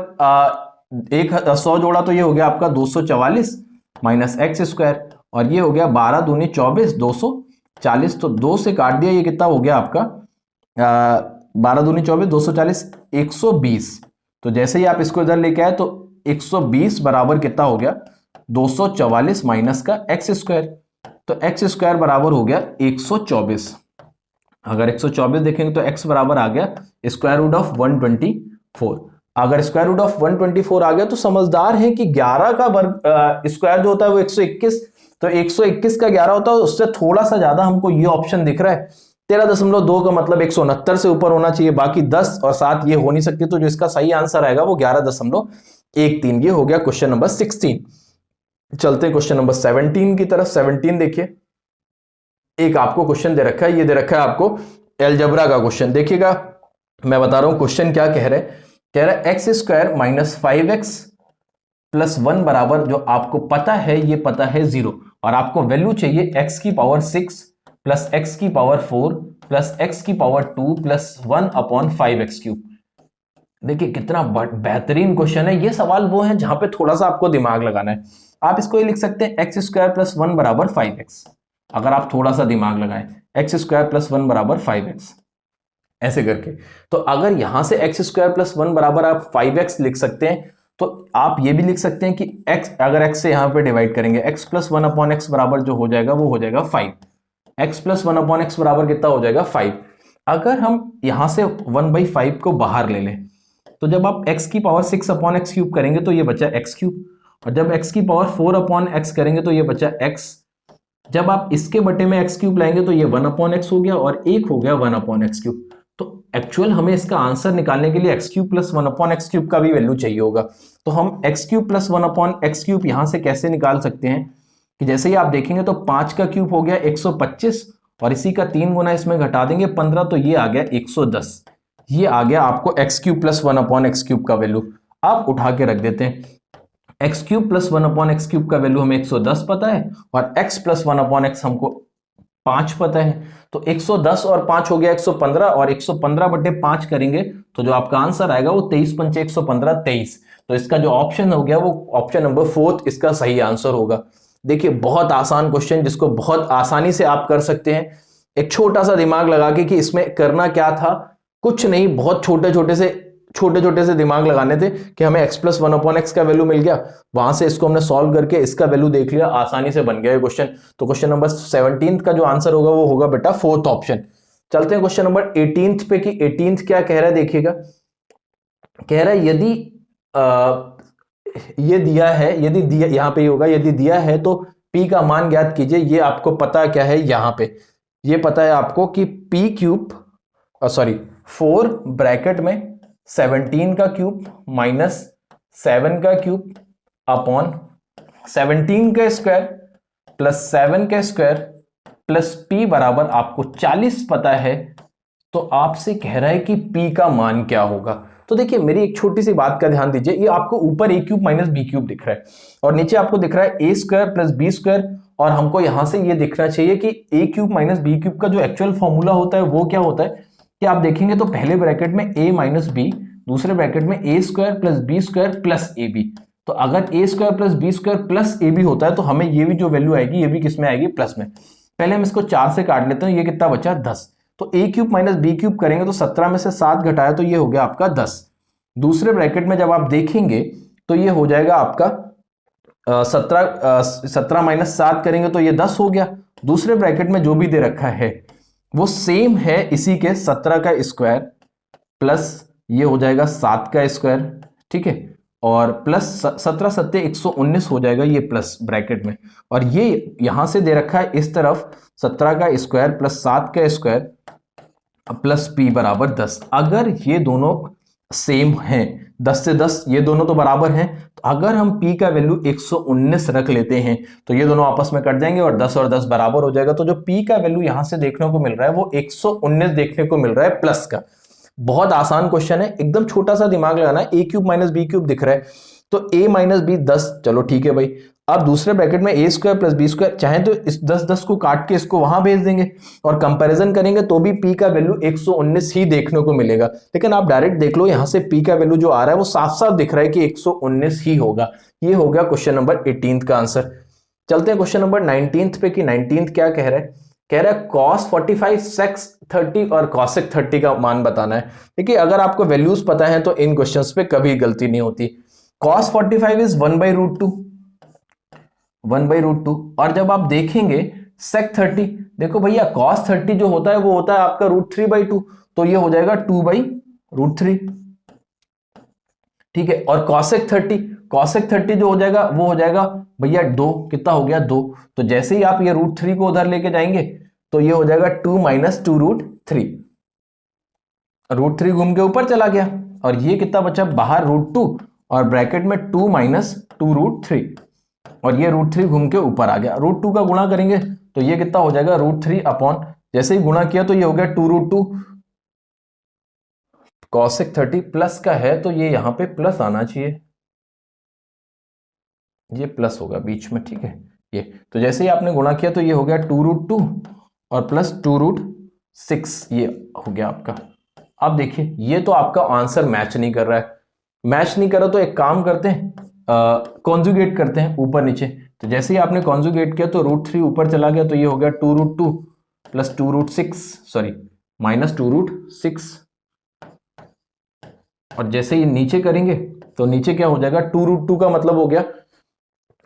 100 जोड़ा तो ये हो गया आपका 244 माइनस एक्स स्क्वायर, और ये हो गया 12 दूनी 24 240, तो 2 से काट दिया, ये कितना हो गया आपका 12 दूनी 24 240 120। तो जैसे ही आप इसको इधर लेके आए तो 120 बराबर कितना हो गया 244 माइनस का एक्स स्क्वायर, तो एक्स स्क्वायर बराबर हो गया 124। अगर 124 देखेंगे तो x बराबर आ गया स्क्वायर रूट ऑफ 124। अगर स्क्वायर रूट ऑफ 124 आ गया तो समझदार है कि 11 का वर्ग स्क्वायर जो होता है वो 121, तो 121 का 11 होता है, उससे थोड़ा सा ज्यादा हमको ये ऑप्शन दिख रहा है 13.2 का मतलब 169 से ऊपर होना चाहिए, बाकी 10 और 7 ये हो नहीं सकती, तो जो इसका सही आंसर आएगा वो 11.13। ये हो गया क्वेश्चन नंबर 16। चलते हैं क्वेश्चन नंबर 17 की तरफ। 17 देखिए, एक आपको क्वेश्चन दे रखा है, ये दे रखा है आपको अलजेब्रा का क्वेश्चन। देखिएगा मैं बता रहा हूं क्वेश्चन क्या कह रहे हैं, कह रहा है x square minus 5x plus 1 बराबर, जो आपको पता है ये पता है 0, और आपको वैल्यू चाहिए x की पावर 6 प्लस x की पावर 4 प्लस x की पावर 2 प्लस 1 अपॉन 5x³। देखिए कितना बेहतरीन क्वेश्चन है। ये सवाल वो है जहां पे थोड़ा सा आपको दिमाग लगाना है। आप इसको ये लिख सकते हैं एक्स स्क्वायर प्लस 1 बराबर 5x, अगर आप थोड़ा सा दिमाग लगाएं एक्स स्क्वायर प्लस 1 बराबर 5x ऐसे करके, तो अगर यहां से एक्स स्क्वायर प्लस 1 बराबर आप 5x लिख सकते हैं, तो आप ये भी लिख सकते हैं कि x, अगर x से यहां पे डिवाइड करेंगे x प्लस 1 अपॉन x बराबर जो हो जाएगा वो हो जाएगा 5, x प्लस 1 अपॉन x बराबर कितना हो जाएगा 5। अगर हम यहां से 1/5 को बाहर ले लें तो जब आप x की पावर 6 अपॉन x³ करेंगे तो ये बचा x³, और जब x की पावर 4 अपॉन x करेंगे तो ये बचा x, जब आप इसके बटे में x³ लाएंगे तो ये 1 अपॉन x हो गया और एक हो गया 1 अपॉन x³। तो एक्चुअल हमें इसका आंसर निकालने के लिए x³ प्लस 1 अपॉन x³ का भी वैल्यू चाहिए होगा, तो हम x³ प्लस 1 अपॉन x³ यहां से कैसे निकाल सकते हैं कि जैसे ही आप देखेंगे तो 5 का क्यूब हो गया 125, और इसी का 3 गुना इसमें घटा देंगे 15, तो ये आ गया 110। ये आ गया आपको x³ प्लस 1 अपॉन x³ का वैल्यू। आप उठा के रख देते हैं, x³ प्लस 1 अपॉन x³ का वैल्यू हमें 110 पता है और x प्लस 1 अपॉन x हमको 5 पता है, तो 110 और 5 हो गया 115, और 115 बटे 5 करेंगे तो जो आपका आंसर आएगा वो 23 पंचे 115 23। तो इसका जो ऑप्शन हो गया वो ऑप्शन नंबर 4 इसका सही आंसर होगा। देखिए बहुत आसान क्वेश्चन जिसको बहुत आसानी से आप कर सकते हैं, एक छोटा सा दिमाग लगा के कि इसमें करना क्या था, कुछ नहीं, बहुत छोटे छोटे से दिमाग लगाने थे कि हमें x प्लस 1 अपॉन x का वैल्यू मिल गया, वहां से इसको हमने सॉल्व करके इसका वैल्यू देख लिया, आसानी से बन गया ये क्वेश्चन। तो क्वेश्चन नंबर 17 का जो आंसर होगा वो होगा बेटा 4th ऑप्शन। चलते हैं क्वेश्चन नंबर 18 पे कि 18 क्या कह रहा है। देखिएगा कह रहा है यदि ये दिया है, यदि दिया यहां पे होगा, यदि दिया है तो p का मान ज्ञात कीजिए। ये आपको पता क्या है, यहां पे ये पता है आपको कि p³ 4 ब्रैकेट में 17 का क्यूब माइनस 7 का क्यूब अपॉन 17 का स्क्वायर प्लस 7 का स्क्वायर प्लस p बराबर आपको 40 पता है, तो आपसे कह रहा है कि p का मान क्या होगा। तो देखिए मेरी एक छोटी सी बात का ध्यान दीजिए, ये आपको ऊपर a³ माइनस b³ दिख रहा है और नीचे आपको दिख रहा है a² प्लस b², और हमको यहां से ये दिखना चाहिए कि a³ माइनस b³ का जो एक्चुअल फॉर्मूला होता है वो क्या होता है कि आप देखेंगे तो पहले ब्रैकेट में a माइनस b, दूसरे ब्रैकेट में a² plus b² plus ab। तो अगर a² plus b² plus ab होता है तो हमें ये भी जो वैल्यू आएगी ये भी किसमें आएगी, प्लस में। पहले हम इसको 4 से काट लेते हैं, ये कितना बचा 10, तो a³ माइनस b³ करेंगे तो 17 में से 7 घटाया तो ये हो गया आपका 10। दूसरे ब्रैकेट में जब आप देखेंगे तो ये हो जाएगा आपका 17 माइनस 7 करेंगे तो ये 10 हो गया। दूसरे ब्रैकेट में जो भी दे रखा है वो सेम है इसी के 17 का स्क्वायर प्लस ये हो जाएगा 7 का स्क्वायर, ठीक है, और प्लस 17 सत्ते 119 हो जाएगा ये प्लस ब्रैकेट में, और ये यहां से दे रखा है इस तरफ 17 का स्क्वायर प्लस 7 का स्क्वायर प्लस p बराबर 10। अगर ये दोनों सेम हैं, 10 से 10 ये दोनों तो बराबर हैं, तो अगर हम p का वैल्यू 119 रख लेते हैं तो ये दोनों आपस में कट जाएंगे और 10 और 10 बराबर हो जाएगा। तो जो p का वैल्यू यहां से देखने को मिल रहा है वो 119 देखने को मिल रहा है प्लस का। बहुत आसान क्वेश्चन है, एकदम छोटा सा दिमाग लगाना है। a cube minus B cube दिख रहा है तो a माइनस बी 10, चलो ठीक है भाई। अब दूसरे ब्रैकेट में a square plus B square, चाहे तो इस 10 को काट के इसको वहां भेज देंगे और कंपैरिजन करेंगे तो भी p का वैल्यू 119 ही देखने को मिलेगा। लेकिन आप डायरेक्ट देख लो यहां से p का वैल्यू जो आ रहा है वो साफ साफ दिख रहा है कि 119 ही होगा। ये हो गया क्वेश्चन नंबर 18 का आंसर। चलते हैं क्वेश्चन नंबर 19 पे कि 19 क्या कह रहा है। कह रहा है cos 45 sec 30 और cosec 30 का मान बताना है। देखिए अगर आपको वैल्यूज पता है तो इन क्वेश्चंस पे कभी गलती नहीं होती। cos 45 इज 1/√2, 1/√2, और जब आप देखेंगे sec 30, देखो भैया cos 30 जो होता है वो होता है आपका √3/2, तो ये हो जाएगा 2/√3, ठीक है। और cosec 30 जो हो जाएगा वो हो जाएगा भैया 2, कितना हो गया 2। तो जैसे ही आप ये √3 को उधर लेके जाएंगे तो ये हो जाएगा 2 माइनस 2√3, √3 घूम के ऊपर चला गया और ये कितना बचा बाहर √2 और ब्रैकेट में 2 माइनस 2√3, और ये √3 घूम के ऊपर आ गया। √2 का गुणा करेंगे तो ये कितना हो जाएगा √3 अपॉन, जैसे ही गुणा किया तो ये हो गया 2√2। cosec 30 प्लस का है तो ये यहां पे प्लस आना चाहिए, ये प्लस होगा बीच में, ठीक है। ये तो जैसे ही आपने गुणा किया तो ये हो गया 2√2 और प्लस 2√6, ये हो गया आपका। अब देखिए ये तो आपका आंसर मैच नहीं कर रहा है। मैच नहीं कर रहा तो एक काम करते हैं, कॉन्जुगेट करते हैं ऊपर नीचे। तो जैसे ही आपने कॉन्जुगेट किया तो √3 ऊपर चला गया तो ये हो गया 2√2 प्लस 2√6, सॉरी माइनस 2√6, और जैसे ही नीचे करेंगे तो नीचे क्या हो जाएगा 2√2 का मतलब हो गया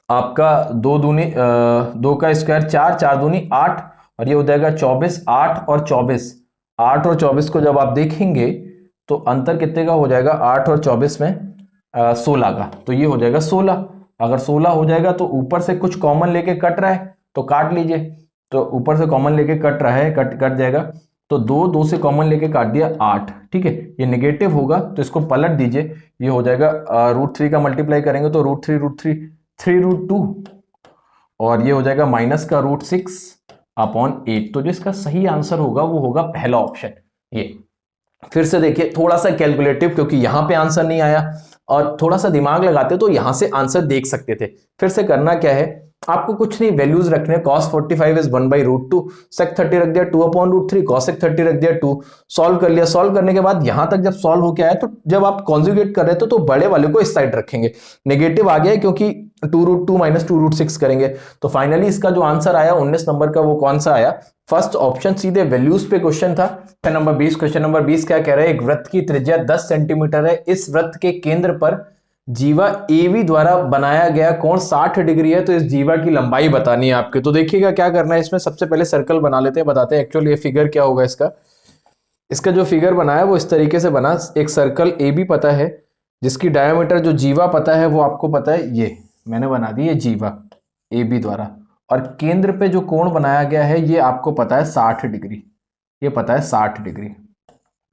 आपका 2 का स्क्वायर 4, 4 दूनी 8, और ये हो जाएगा 24, 8 और 24, 8 और 24 को जब आप देखेंगे तो अंतर कितने का हो जाएगा 8 और 24 में 16 का, तो ये हो जाएगा 16। अगर 16 हो जाएगा तो ऊपर से कुछ कॉमन लेके कट रहा है तो काट लीजिए, तो ऊपर से कॉमन लेके कट रहा है, कट जाएगा तो 2 से कॉमन लेके काट दिया 8, ठीक है। ये नेगेटिव होगा तो इसको पलट दीजिए, ये हो जाएगा √3 का मल्टीप्लाई करेंगे तो √3 3√2, और ये हो जाएगा माइनस का √6 अपॉन 8। तो जो इसका सही आंसर होगा वो होगा पहला ऑप्शन। ये फिर से देखिए थोड़ा सा कैलकुलेटिव, क्योंकि यहां पे आंसर नहीं आया और थोड़ा सा दिमाग लगाते तो यहां से आंसर देख सकते थे। फिर से करना क्या है, आपको कुछ नहीं, वैल्यूज रखने। cos 45 इज 1/√2, sec 30 रख दिया 2/√3, cosec 30 रख दिया 2, सॉल्व कर लिया। सॉल्व करने के बाद यहां तक जब सॉल्व होके आया तो जब आप कॉन्जुगेट कर रहे थे तो बड़े वाले को इस साइड रखेंगे, नेगेटिव आ गया क्योंकि 2√2 माइनस 2√6 करेंगे। तो फाइनली इसका जो आंसर आया 19 नंबर का वो कौन सा आया, फर्स्ट ऑप्शन। सीधे वैल्यूज पे क्वेश्चन था। नंबर 20, क्वेश्चन नंबर 20 क्या कह रहा है, एक वृत्त की त्रिज्या 10 सेंटीमीटर है, इस वृत्त के केंद्र पर जीवा AB द्वारा बनाया गया कोण 60 डिग्री है, तो इस जीवा की लंबाई बतानी है आपके। तो देखिएगा क्या करना है, इसमें सबसे पहले सर्कल बना लेते हैं, बताते हैं एक्चुअली ये फिगर क्या होगा इसका। इसका जो फिगर बनाया वो इस तरीके से बना, एक सर्कल AB पता है जिसकी डायमीटर जो जीवा पता है वो आपको पता है, ये मैंने बना दी, ये जीवा AB द्वारा, और केंद्र पे जो कोण बनाया गया है ये आपको पता है 60 डिग्री, ये पता है 60 डिग्री,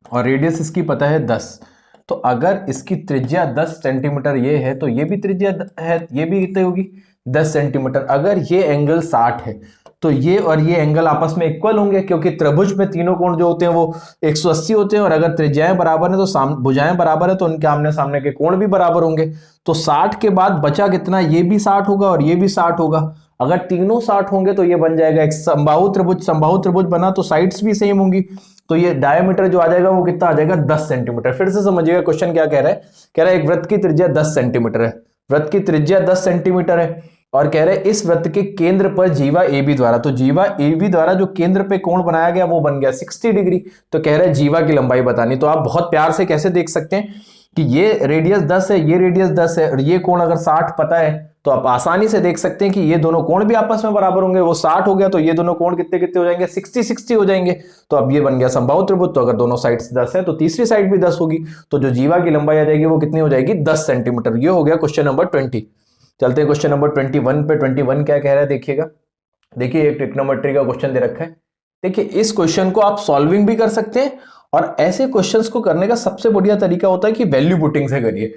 और रेडियस इसकी पता है 10। तो अगर इसकी त्रिज्या 10 सेंटीमीटर ये है तो ये भी त्रिज्या है, ये भी कितनी होगी 10 सेंटीमीटर। अगर ये एंगल 60 है तो ये और ये एंगल आपस में इक्वल होंगे, क्योंकि त्रिभुज में तीनों कोण जो होते हैं वो 180 होते हैं, और अगर त्रिज्याएं बराबर है तो भुजाएं बराबर है तो उनके आमने सामने के कोण भी बराबर होंगे। तो 60 के बाद बचा कितना, ये भी 60 होगा और ये भी 60 होगा। अगर तीनों 60 होंगे तो ये बन जाएगा एक समबाहु त्रिभुज बना तो साइड्स भी सेम होंगी, तो ये डायमीटर जो आ जाएगा वो कितना आ जाएगा 10 सेंटीमीटर। फिर से समझिएगा क्वेश्चन क्या कह रहा है, कह रहा है एक वृत्त की त्रिज्या 10 सेंटीमीटर है, वृत्त की त्रिज्या 10 सेंटीमीटर है, और कह रहे हैं इस वृत्त के केंद्र पर जीवा AB द्वारा, तो जीवा AB द्वारा जो केंद्र पे कोण बनाया गया वो बन गया 60 डिग्री। तो कह रहे हैं जीवा की लंबाई बतानी। तो आप बहुत प्यार से कैसे देख सकते हैं कि ये रेडियस 10 है, ये रेडियस 10 है, और ये कोण अगर 60 पता है तो आप आसानी से देख सकते हैं कि ये दोनों कोण भी आपस में बराबर होंगे। वो 60 हो गया तो ये दोनों कोण कितने कितने हो जाएंगे, 60-60 हो जाएंगे। तो अब ये बन गया समबाहु त्रिभुज। तो अगर दोनों साइड 10 है तो तीसरी साइड भी 10 होगी, तो जो जीवा की लंबाई आ जाएगी वो कितनी हो जाएगी, 10 सेंटीमीटर। ये हो गया क्वेश्चन नंबर 20। चलते हैं क्वेश्चन नंबर 21 पे। 21 क्या कह रहा है देखिएगा। देखिए एक ट्रिग्नोमेट्री का क्वेश्चन दे रखा है। देखिए इस क्वेश्चन को आप सॉल्विंग भी कर सकते हैं, और ऐसे क्वेश्चंस को करने का सबसे बढ़िया तरीका होता है कि वैल्यू पुटिंग से करिए।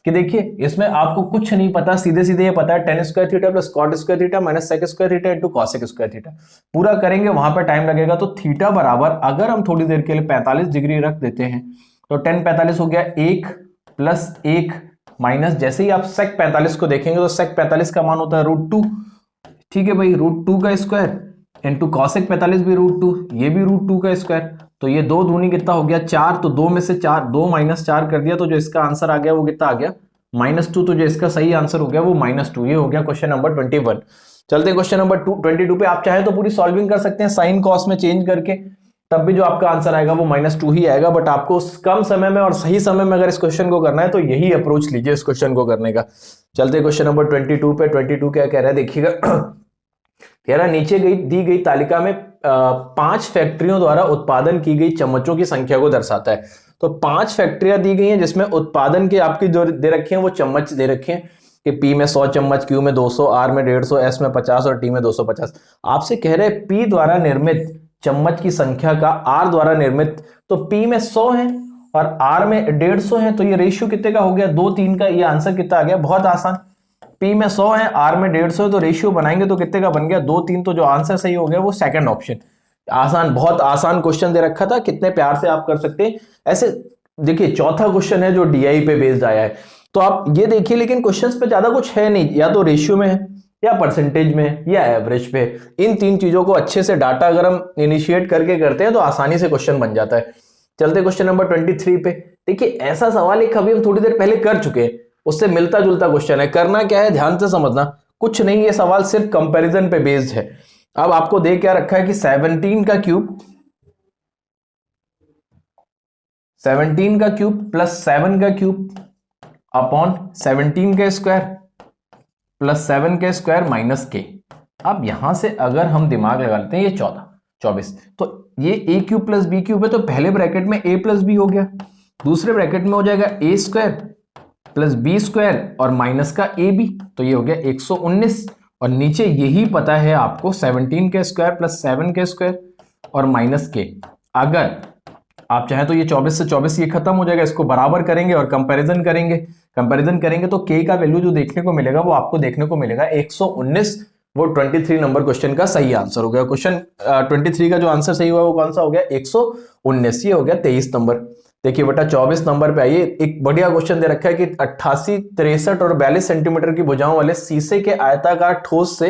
कि देखिए इसमें आपको कुछ नहीं पता, सीधे सीधे ये पता है tan square theta plus cot square theta minus sec square theta into cosec square theta. पूरा करेंगे वहां पर टाइम लगेगा। तो थीटा बराबर अगर हम थोड़ी देर के लिए 45 डिग्री रख देते हैं तो tan 45 हो गया 1 प्लस 1 माइनस, जैसे ही आप सेक 45 को देखेंगे तो सेक 45 का मान होता है √2। ठीक है भाई, √2 का स्क्वायर इंटू कॉसेक 45 भी √2, ये भी √2 का स्क्वायर। तो ये 2 दूनी कितना हो गया 4, तो 2 में से 4 2 माइनस 4 कर दिया तो जो इसका आंसर आ गया वो कितना आ गया -2। तो जो इसका सही आंसर हो गया वो -2। ये हो गया क्वेश्चन नंबर 21। चलते हैं क्वेश्चन नंबर 22 पे। आप चाहे तो पूरी सॉल्विंग कर सकते हैं साइन कॉस में चेंज करके, तब भी जो आपका आंसर आएगा वो -2 ही आएगा। बट आपको कम समय में और सही समय में अगर इस क्वेश्चन को करना है तो यही अप्रोच लीजिए इस क्वेश्चन को करने का। चलते हैं क्वेश्चन नंबर 22 पे। 22 क्या कह रहा है देखिएगा। कह रहा है नीचे दी गई तालिका में 5 फैक्ट्रियों द्वारा उत्पादन की गई चम्मचों की संख्या को दर्शाता है। तो 5 फैक्ट्रियां दी गई हैं जिसमें उत्पादन के आपकी जो दे रखे हैं वो चम्मच दे रखे हैं कि पी में 100 चम्मच, क्यू में 200, आर में 150, एस में 50 और टी में 250। आपसे कह रहे हैं पी द्वारा निर्मित चम्मच की संख्या का आर द्वारा निर्मित, तो पी में 100 है और आर में 150 है, तो ये रेशियो कितने का हो गया 2:3 का। ये आंसर कितना आ गया, बहुत आसान। पी में 100 है, आर में 150 है, तो रेशियो बनाएंगे तो कितने का बन गया 2:3। तो जो आंसर सही हो गया वो सेकंड ऑप्शन। आसान, बहुत आसान क्वेश्चन दे रखा था, कितने प्यार से आप कर सकते हैं ऐसे। देखिए चौथा क्वेश्चन है जो डीआई पे बेस्ड आया है, तो आप ये देखिए। लेकिन क्वेश्चंस पे ज्यादा कुछ है नहीं, या तो रेशियो में है या परसेंटेज में या एवरेज पे। इन 3 चीजों को अच्छे से डाटा अगर हम इनिशिएट करके करते हैं तो आसानी से क्वेश्चन बन जाता है। चलते क्वेश्चन नंबर 23 पे। देखिए ऐसा सवाल एक अभी हम थोड़ी देर पहले कर चुके हैं, उससे मिलता जुलता क्वेश्चन है। करना क्या है ध्यान से समझना, कुछ नहीं, ये सवाल सिर्फ कंपैरिजन पे बेस्ड है। अब आपको दे क्या रखा है कि 17 का क्यूब प्लस 7 का क्यूब अपॉन 17 का स्क्वायर प्लस 7 का स्क्वायर माइनस के। अब यहां से अगर हम दिमाग लगा लेते हैं, ये 24, तो ये ए क्यूब प्लस बी क्यूब है, तो पहले ब्रैकेट में ए प्लस बी हो गया, दूसरे ब्रैकेट में हो जाएगा ए स्क्वायर प्लस बी स्क्वायर और माइनस का ए बी, तो ये हो गया 119। और नीचे यही पता है आपको 17 के स्क्वायर प्लस 7 के स्क्वायर और माइनस के। अगर आप चाहें तो ये 24 से 24 ये खत्म हो जाएगा, इसको बराबर करेंगे और कंपैरिजन करेंगे तो के का वैल्यू जो देखने को मिलेगा वो आपको देखने को मिलेगा 119। वो 23 नंबर क्वेश्चन का सही आंसर हो गया। क्वेश्चन 23 का जो आंसर सही हुआ वो कौन सा हो गया 119। ये हो गया 23 नंबर। देखिए बेटा 24 नंबर पे आइए। एक बढ़िया क्वेश्चन दे रखा है कि 88, 63 और 42 सेंटीमीटर की भुजाओं वाले शीशे के आयताकार ठोस से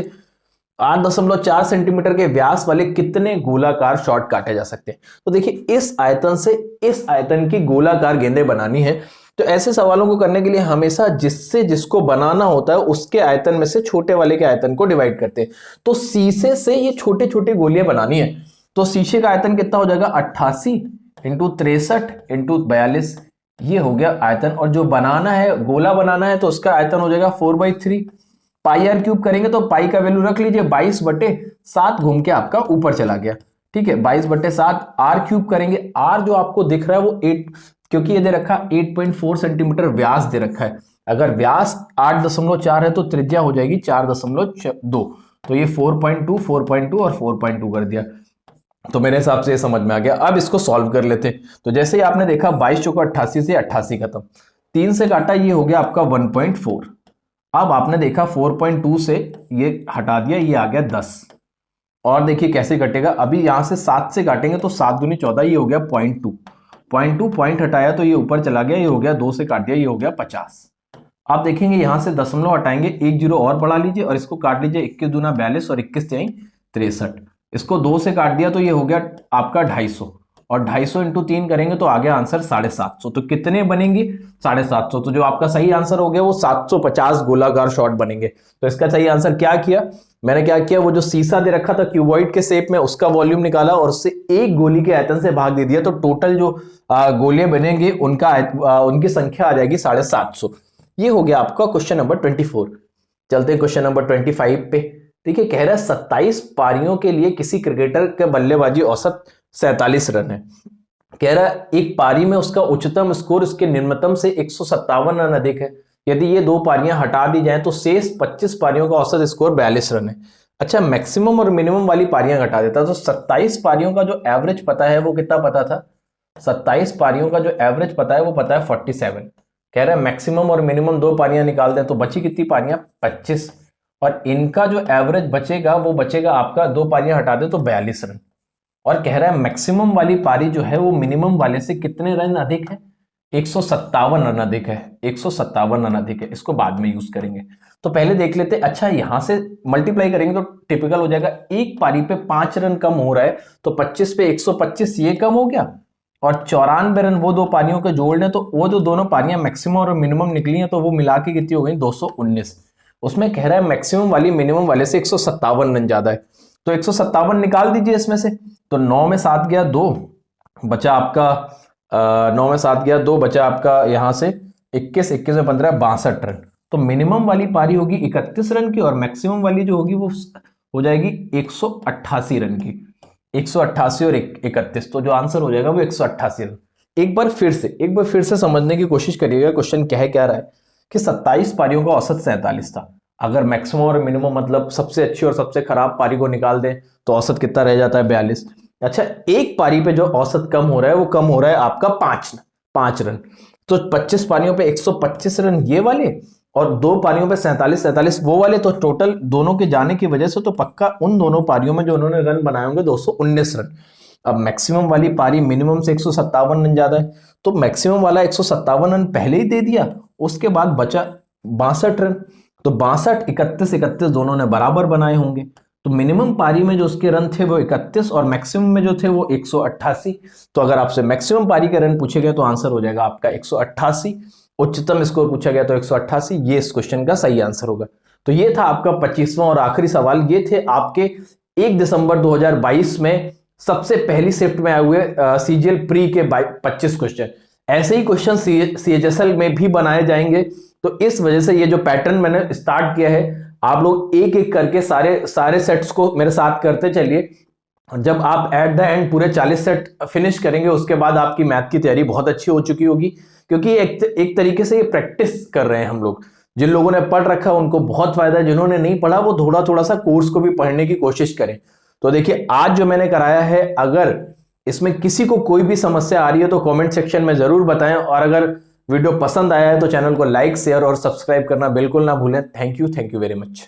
8.4 सेंटीमीटर के व्यास वाले कितने गोलाकार शॉट काटे जा सकते हैं। तो देखिए इस आयतन से इस आयतन की गोलाकार गेंदें बनानी है, तो ऐसे सवालों को करने के लिए हमेशा जिससे जिसको बनाना होता है उसके आयतन में से छोटे वाले के आयतन को डिवाइड करते हैं। तो शीशे से ये छोटे छोटे गोलियां बनानी है, तो शीशे का आयतन कितना हो जाएगा 88 इंटू 63 इंटू 42, ये हो गया आयतन। और जो बनाना है गोला बनाना है तो उसका आयतन हो जाएगा 4/3। पाई आर क्यूब करेंगे तो पाई का वैल्यू रख लीजिए 22/7 घूम के आपका ऊपर चला गया। ठीक है 22/7। आर क्यूब करेंगे, आर जो आपको दिख रहा है वो 8, क्योंकि ये दे रखा 8.4 सेंटीमीटर व्यास दे रखा है। अगर व्यास 8.4 है तो त्रिज्या हो जाएगी 4.2, तो ये 4.2 और 4.2 कर दिया। तो मेरे हिसाब से ये समझ में आ गया। अब इसको सॉल्व कर लेते हैं। तो जैसे ही आपने देखा 22 चौका 88 से 88 खत्म, 3 से काटा, ये हो गया आपका 1.4। अब आपने देखा 4.2 से ये हटा दिया, ये आ गया 10। और देखिए कैसे कटेगा, अभी यहां से 7 से काटेंगे तो 7 दूनी 14, ये हो गया 0.2 पॉइंट हटाया तो ये ऊपर चला गया, ये हो गया 2 से काट दिया, ये हो गया 50। आप देखेंगे यहां से दशमलव हटाएंगे, 1 जीरो और बढ़ा लीजिए और इसको काट लीजिए, 21 दूना 42 और 21 63। इसको 2 से काट दिया तो ये हो गया आपका 250 और 250 इंटू 3 करेंगे तो आगे आंसर 750। तो कितने बनेंगे? 750। तो जो आपका सही आंसर हो गया वो 750 गोलाकार शॉट बनेंगे। तो इसका सही आंसर क्या किया मैंने, क्या किया, वो जो सीसा दे रखा था क्यूबॉइड के शेप में उसका वॉल्यूम निकाला और उससे एक गोली के आयतन से भाग दे दिया, तो टोटल जो गोलियां बनेंगे उनकी संख्या आ जाएगी 750। ये हो गया आपका क्वेश्चन नंबर 24। चलते हैं क्वेश्चन नंबर 25 पे। देखिए कह रहा है 27 पारियों के लिए किसी क्रिकेटर के बल्लेबाजी औसत 47 रन है। कह रहा है एक पारी में उसका उच्चतम स्कोर उसके निम्नतम से 157 रन अधिक है। यदि ये दो पारियां हटा दी जाएं तो शेष 25 पारियों का औसत स्कोर 42 रन है। अच्छा, मैक्सिमम और मिनिमम वाली पारियां घटा देता तो 27 पारियों का जो एवरेज पता है वो कितना पता था? 27 पारियों का जो एवरेज पता है वो पता है 47। कह रहा है मैक्सिमम और मिनिमम दो पारियां निकाल दें तो बची कितनी पारियां? 25। और इनका जो एवरेज बचेगा वो बचेगा आपका, दो पारियां हटा दे तो 42 रन। और कह रहा है मैक्सिमम वाली पारी जो है वो मिनिमम वाले से कितने रन अधिक है? 157 रन अधिक है। 157 रन अधिक है। इसको बाद में यूज करेंगे। तो पहले देख लेते हैं। अच्छा, यहां से मल्टीप्लाई करेंगे तो टिपिकल हो जाएगा, एक पारी पे 5 रन कम हो रहा है तो 25 पे 125 ये कम हो गया, और 94 रन वो दो पारियों के जोड़ लें तो वो जो दोनों पारियां मैक्सिमम और मिनिमम निकली हैं तो वो मिला के कितनी हो गई? 219। उसमें कह रहा है मैक्सिमम वाली मिनिमम वाले से 157 रन ज्यादा है, तो 157 निकाल दीजिए इसमें से। तो 9 में 7 गया 2, बचा आपका 9 में 7 गया 2, बचा आपका यहां से 21, 21 में 15, 62 रन। तो मिनिमम वाली पारी होगी 31 रन की और मैक्सिमम वाली जो होगी वो हो जाएगी 188 रन की। 188 और 31, तो जो आंसर हो जाएगा वो 188 रन। एक बार फिर से समझने की कोशिश करिएगा क्वेश्चन क्या रहा है कि 27 पारियों का औसत 47 था। अगर मैक्सिमम और मिनिमम मतलब सबसे अच्छी और सबसे खराब पारी को निकाल दें तो औसत कितना रह जाता है? 42। अच्छा, एक पारी पे जो औसत कम हो रहा है वो कम हो रहा है आपका 5 रन। तो 25 पारियों पे 125 रन ये वाले और दो पारियों पे 47 वो वाले, तो टोटल दोनों के जाने की वजह से तो पक्का उन दोनों पारियों में जो उन्होंने रन बनाए होंगे 219 रन। अब मैक्सिमम वाली पारी मिनिमम से 157 रन ज्यादा है, तो मैक्सिमम वाला 157 रन पहले ही दे दिया, उसके बाद बचा 62 रन। तो 62, 31, 31 दोनों ने बराबर बनाए होंगे, तो मिनिमम पारी में जो उसके रन थे वो 31 और मैक्सिमम में जो थे वो 188। तो अगर आपसे मैक्सिमम पारी के रन पूछे गए तो आंसर हो जाएगा आपका 188। उच्चतम स्कोर पूछा गया तो 188। ये इस क्वेश्चन का सही आंसर होगा। तो ये था आपका 25वां और आखिरी सवाल। ये थे आपके 1 दिसंबर 2022 में सबसे पहली शिफ्ट में आए हुए सीजीएल प्री के 25 क्वेश्चन। ऐसे ही क्वेश्चन सीएचएसएल में भी बनाए जाएंगे, तो इस वजह से ये जो पैटर्न मैंने स्टार्ट किया है, आप लोग एक एक करके सारे सेट्स को मेरे साथ करते चलिए। जब आप एट द एंड पूरे 40 सेट फिनिश करेंगे उसके बाद आपकी मैथ की तैयारी बहुत अच्छी हो चुकी होगी, क्योंकि एक तरीके से ये प्रैक्टिस कर रहे हैं हम लोग। जिन लोगों ने पढ़ रखा है उनको बहुत फायदा है, जिन्होंने नहीं पढ़ा वो थोड़ा सा कोर्स को भी पढ़ने की कोशिश करें। तो देखिए आज जो मैंने कराया है, अगर इसमें किसी को कोई भी समस्या आ रही है तो कमेंट सेक्शन में जरूर बताएं, और अगर वीडियो पसंद आया है तो चैनल को लाइक, शेयर और सब्सक्राइब करना बिल्कुल ना भूलें। Thank you very much.